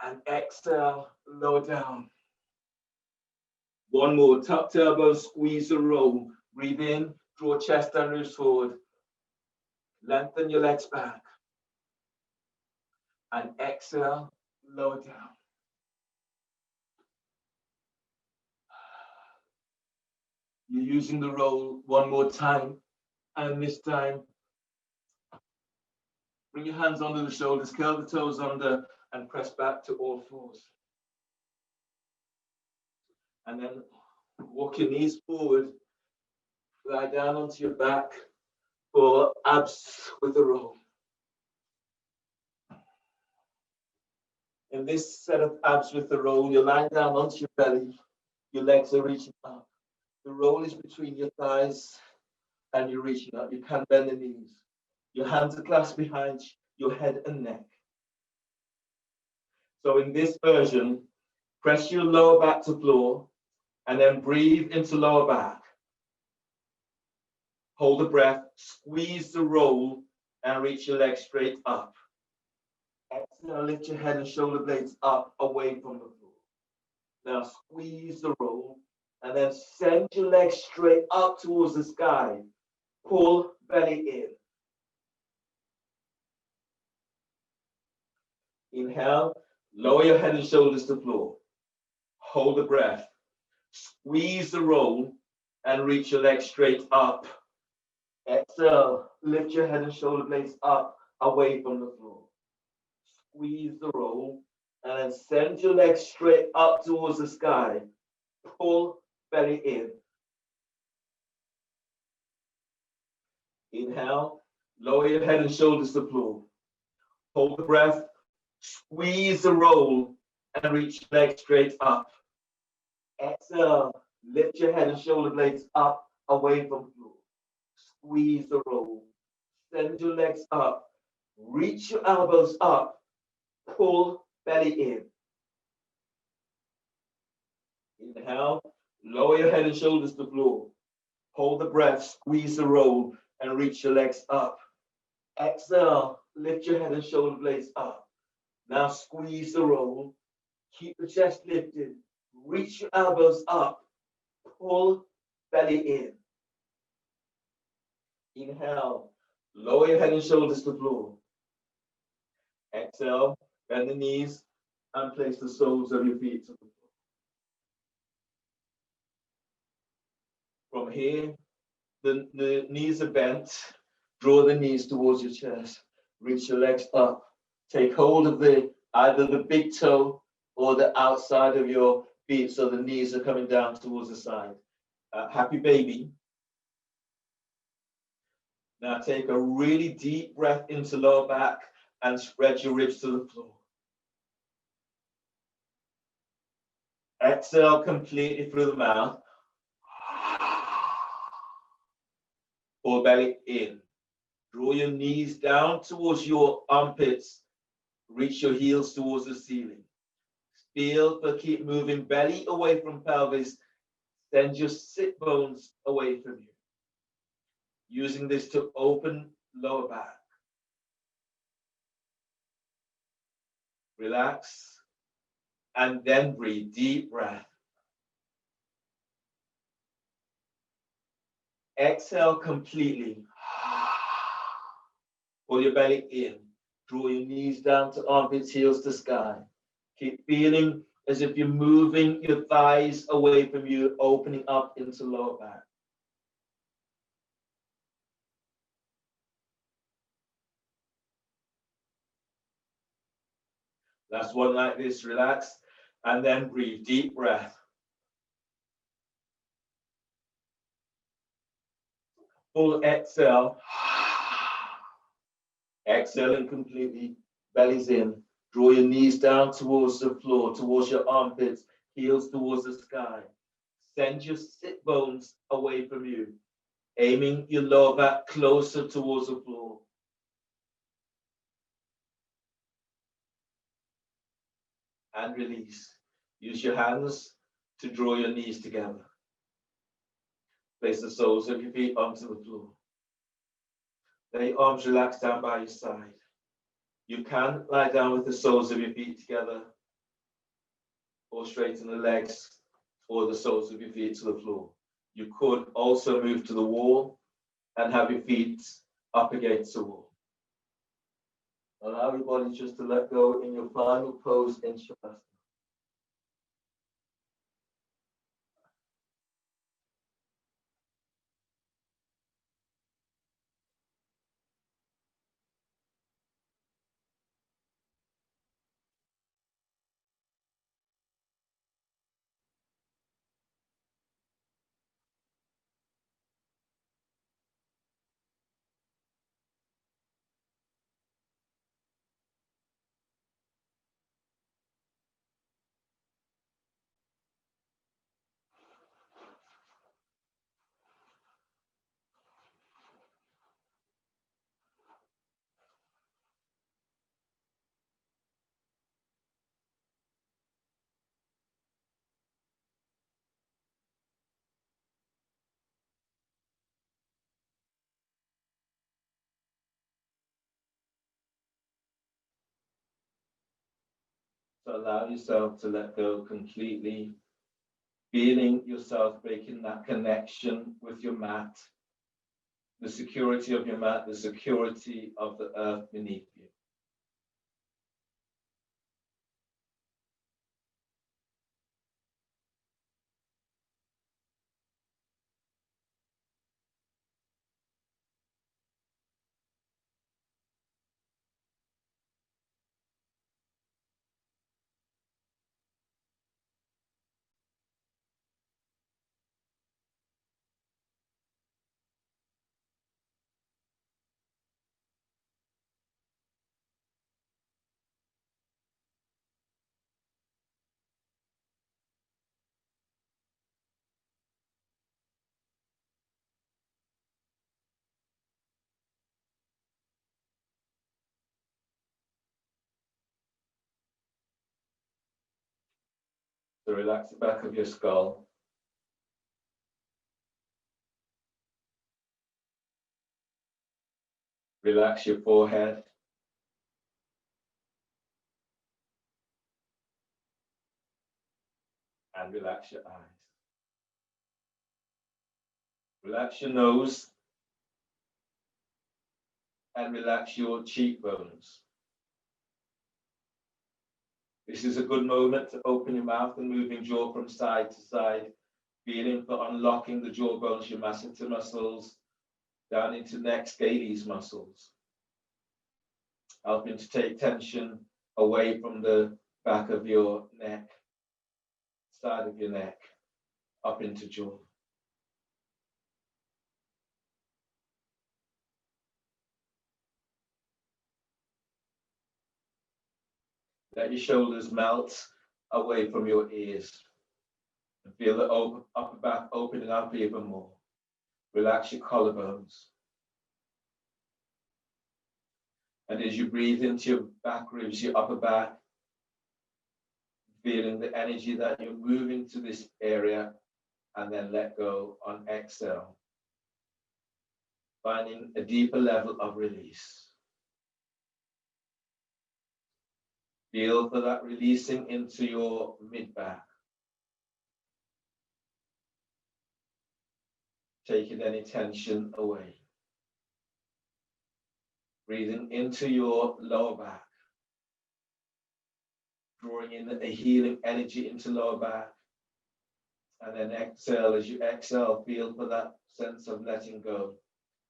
And exhale, lower down. One more. Tuck tailbone, squeeze the roll. Breathe in, draw chest and ribs forward. Lengthen your legs back. And exhale, lower down. You're using the roll one more time. And this time, bring your hands under the shoulders, curl the toes under, and press back to all fours. And then walk your knees forward, lie down onto your back for abs with a roll. In this set of abs with the roll, you're lying down onto your belly, your legs are reaching up. The roll is between your thighs and you're reaching up. You can bend the knees. Your hands are clasped behind your head and neck. So in this version, press your lower back to floor and then breathe into lower back. Hold the breath, squeeze the roll and reach your legs straight up. Exhale, lift your head and shoulder blades up away from the floor. Now squeeze the roll and then send your legs straight up towards the sky. Pull belly in. Inhale, lower your head and shoulders to the floor. Hold the breath. Squeeze the roll and reach your legs straight up. Exhale, lift your head and shoulder blades up away from the floor. Squeeze the roll and then send your legs straight up towards the sky. Pull belly in. Inhale, lower your head and shoulders to the floor. Hold the breath, squeeze the roll and reach your legs straight up. Exhale, lift your head and shoulder blades up away from the floor. Squeeze the roll, send your legs up, reach your elbows up, pull belly in. Inhale, lower your head and shoulders to the floor. Hold the breath, squeeze the roll, and reach your legs up. Exhale, lift your head and shoulder blades up. Now squeeze the roll, keep the chest lifted, reach your elbows up, pull belly in. Inhale, lower your head and shoulders to the floor. Exhale, bend the knees and place the soles of your feet to the floor. From here, the knees are bent. Draw the knees towards your chest. Reach your legs up. Take hold of either the big toe or the outside of your feet so the knees are coming down towards the side. Happy baby. Now take a really deep breath into lower back and spread your ribs to the floor. Exhale completely through the mouth. Pull belly in. Draw your knees down towards your armpits. Reach your heels towards the ceiling. Feel, but keep moving belly away from pelvis. Send your sit bones away from you. Using this to open lower back. Relax and then breathe. Deep breath. Exhale completely. Pull your belly in. Draw your knees down to armpits, heels to sky. Keep feeling as if you're moving your thighs away from you, opening up into lower back. Last one like this, relax, and then breathe. Deep breath. Full exhale. Exhaling completely, belly's in. Draw your knees down towards the floor, towards your armpits, heels towards the sky. Send your sit bones away from you, aiming your lower back closer towards the floor. And release. Use your hands to draw your knees together. Place the soles of your feet onto the floor. Let your arms relax down by your side. You can lie down with the soles of your feet together, or straighten the legs or the soles of your feet to the floor. You could also move to the wall and have your feet up against the wall. Allow your body just to let go in your final pose in Shavasana. So allow yourself to let go completely, feeling yourself breaking that connection with your mat, the security of your mat, the security of the earth beneath you. So relax the back of your skull. Relax your forehead. And relax your eyes. Relax your nose and relax your cheekbones. This is a good moment to open your mouth and move your jaw from side to side, feeling for unlocking the jawbones, your masseter muscles, down into neck scales muscles, helping to take tension away from the back of your neck, side of your neck, up into jaw. Let your shoulders melt away from your ears and feel the upper back opening up even more. Relax your collarbones. And as you breathe into your back ribs, your upper back, feeling the energy that you're moving to this area, and then let go on exhale. Finding a deeper level of release. Feel for that releasing into your mid-back. Taking any tension away. Breathing into your lower back. Drawing in a healing energy into lower back. And then exhale. As you exhale, feel for that sense of letting go.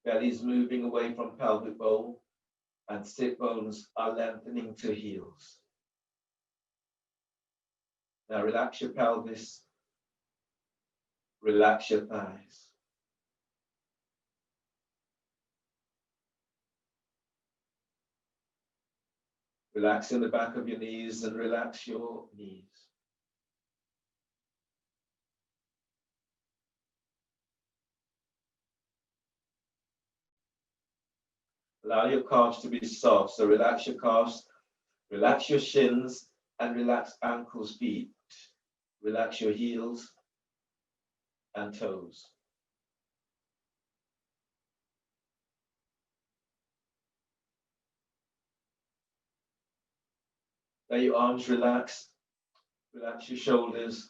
Belly's moving away from pelvic bowl, and sit bones are lengthening to heels. Now relax your pelvis, relax your thighs. Relax in the back of your knees and relax your knees. Allow your calves to be soft, so relax your calves, relax your shins, and relax ankles, feet. Relax your heels and toes. Let your arms relax, relax your shoulders,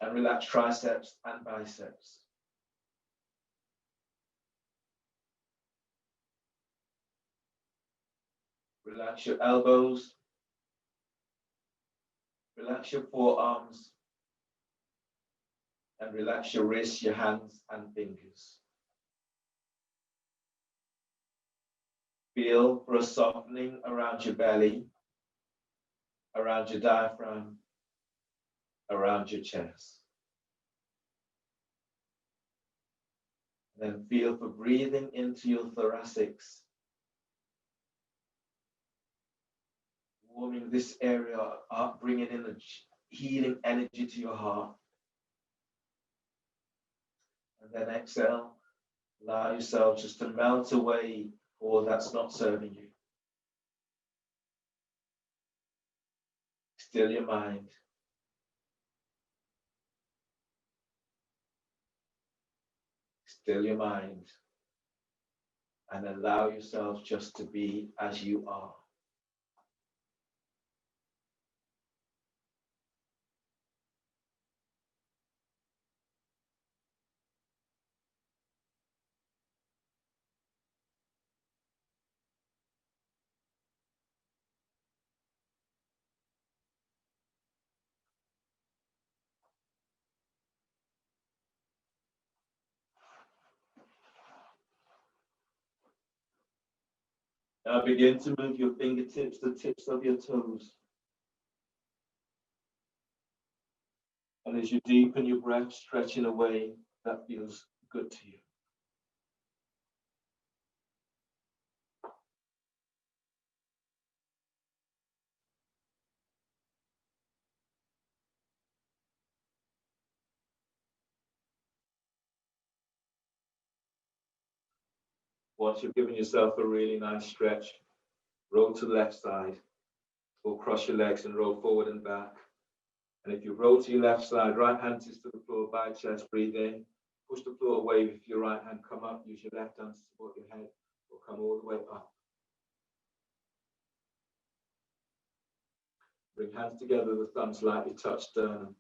and relax triceps and biceps. Relax your elbows, relax your forearms, and relax your wrists, your hands, and fingers. Feel for a softening around your belly, around your diaphragm, around your chest. And then feel for breathing into your thoracics, warming this area up, bringing in the healing energy to your heart. And then exhale, allow yourself just to melt away all that's not serving you. Still your mind. Still your mind. And allow yourself just to be as you are. Now begin to move your fingertips, the tips of your toes. And as you deepen your breath, stretching away, that feels good to you. Once you've given yourself a really nice stretch, roll to the left side, or cross your legs and roll forward and back. And if you roll to your left side, right hand is to the floor, by chest, breathe in. Push the floor away with your right hand, come up, use your left hand to support your head, or come all the way up. Bring hands together, the thumbs slightly touch sternum.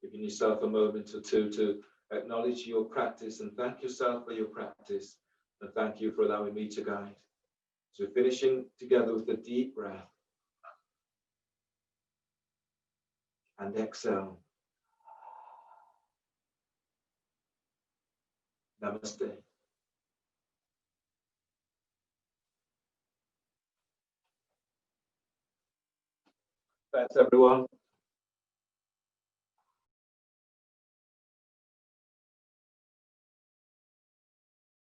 Giving yourself a moment or two to acknowledge your practice and thank yourself for your practice. And thank you for allowing me to guide. So finishing together with a deep breath. And exhale. Namaste. Thanks, everyone.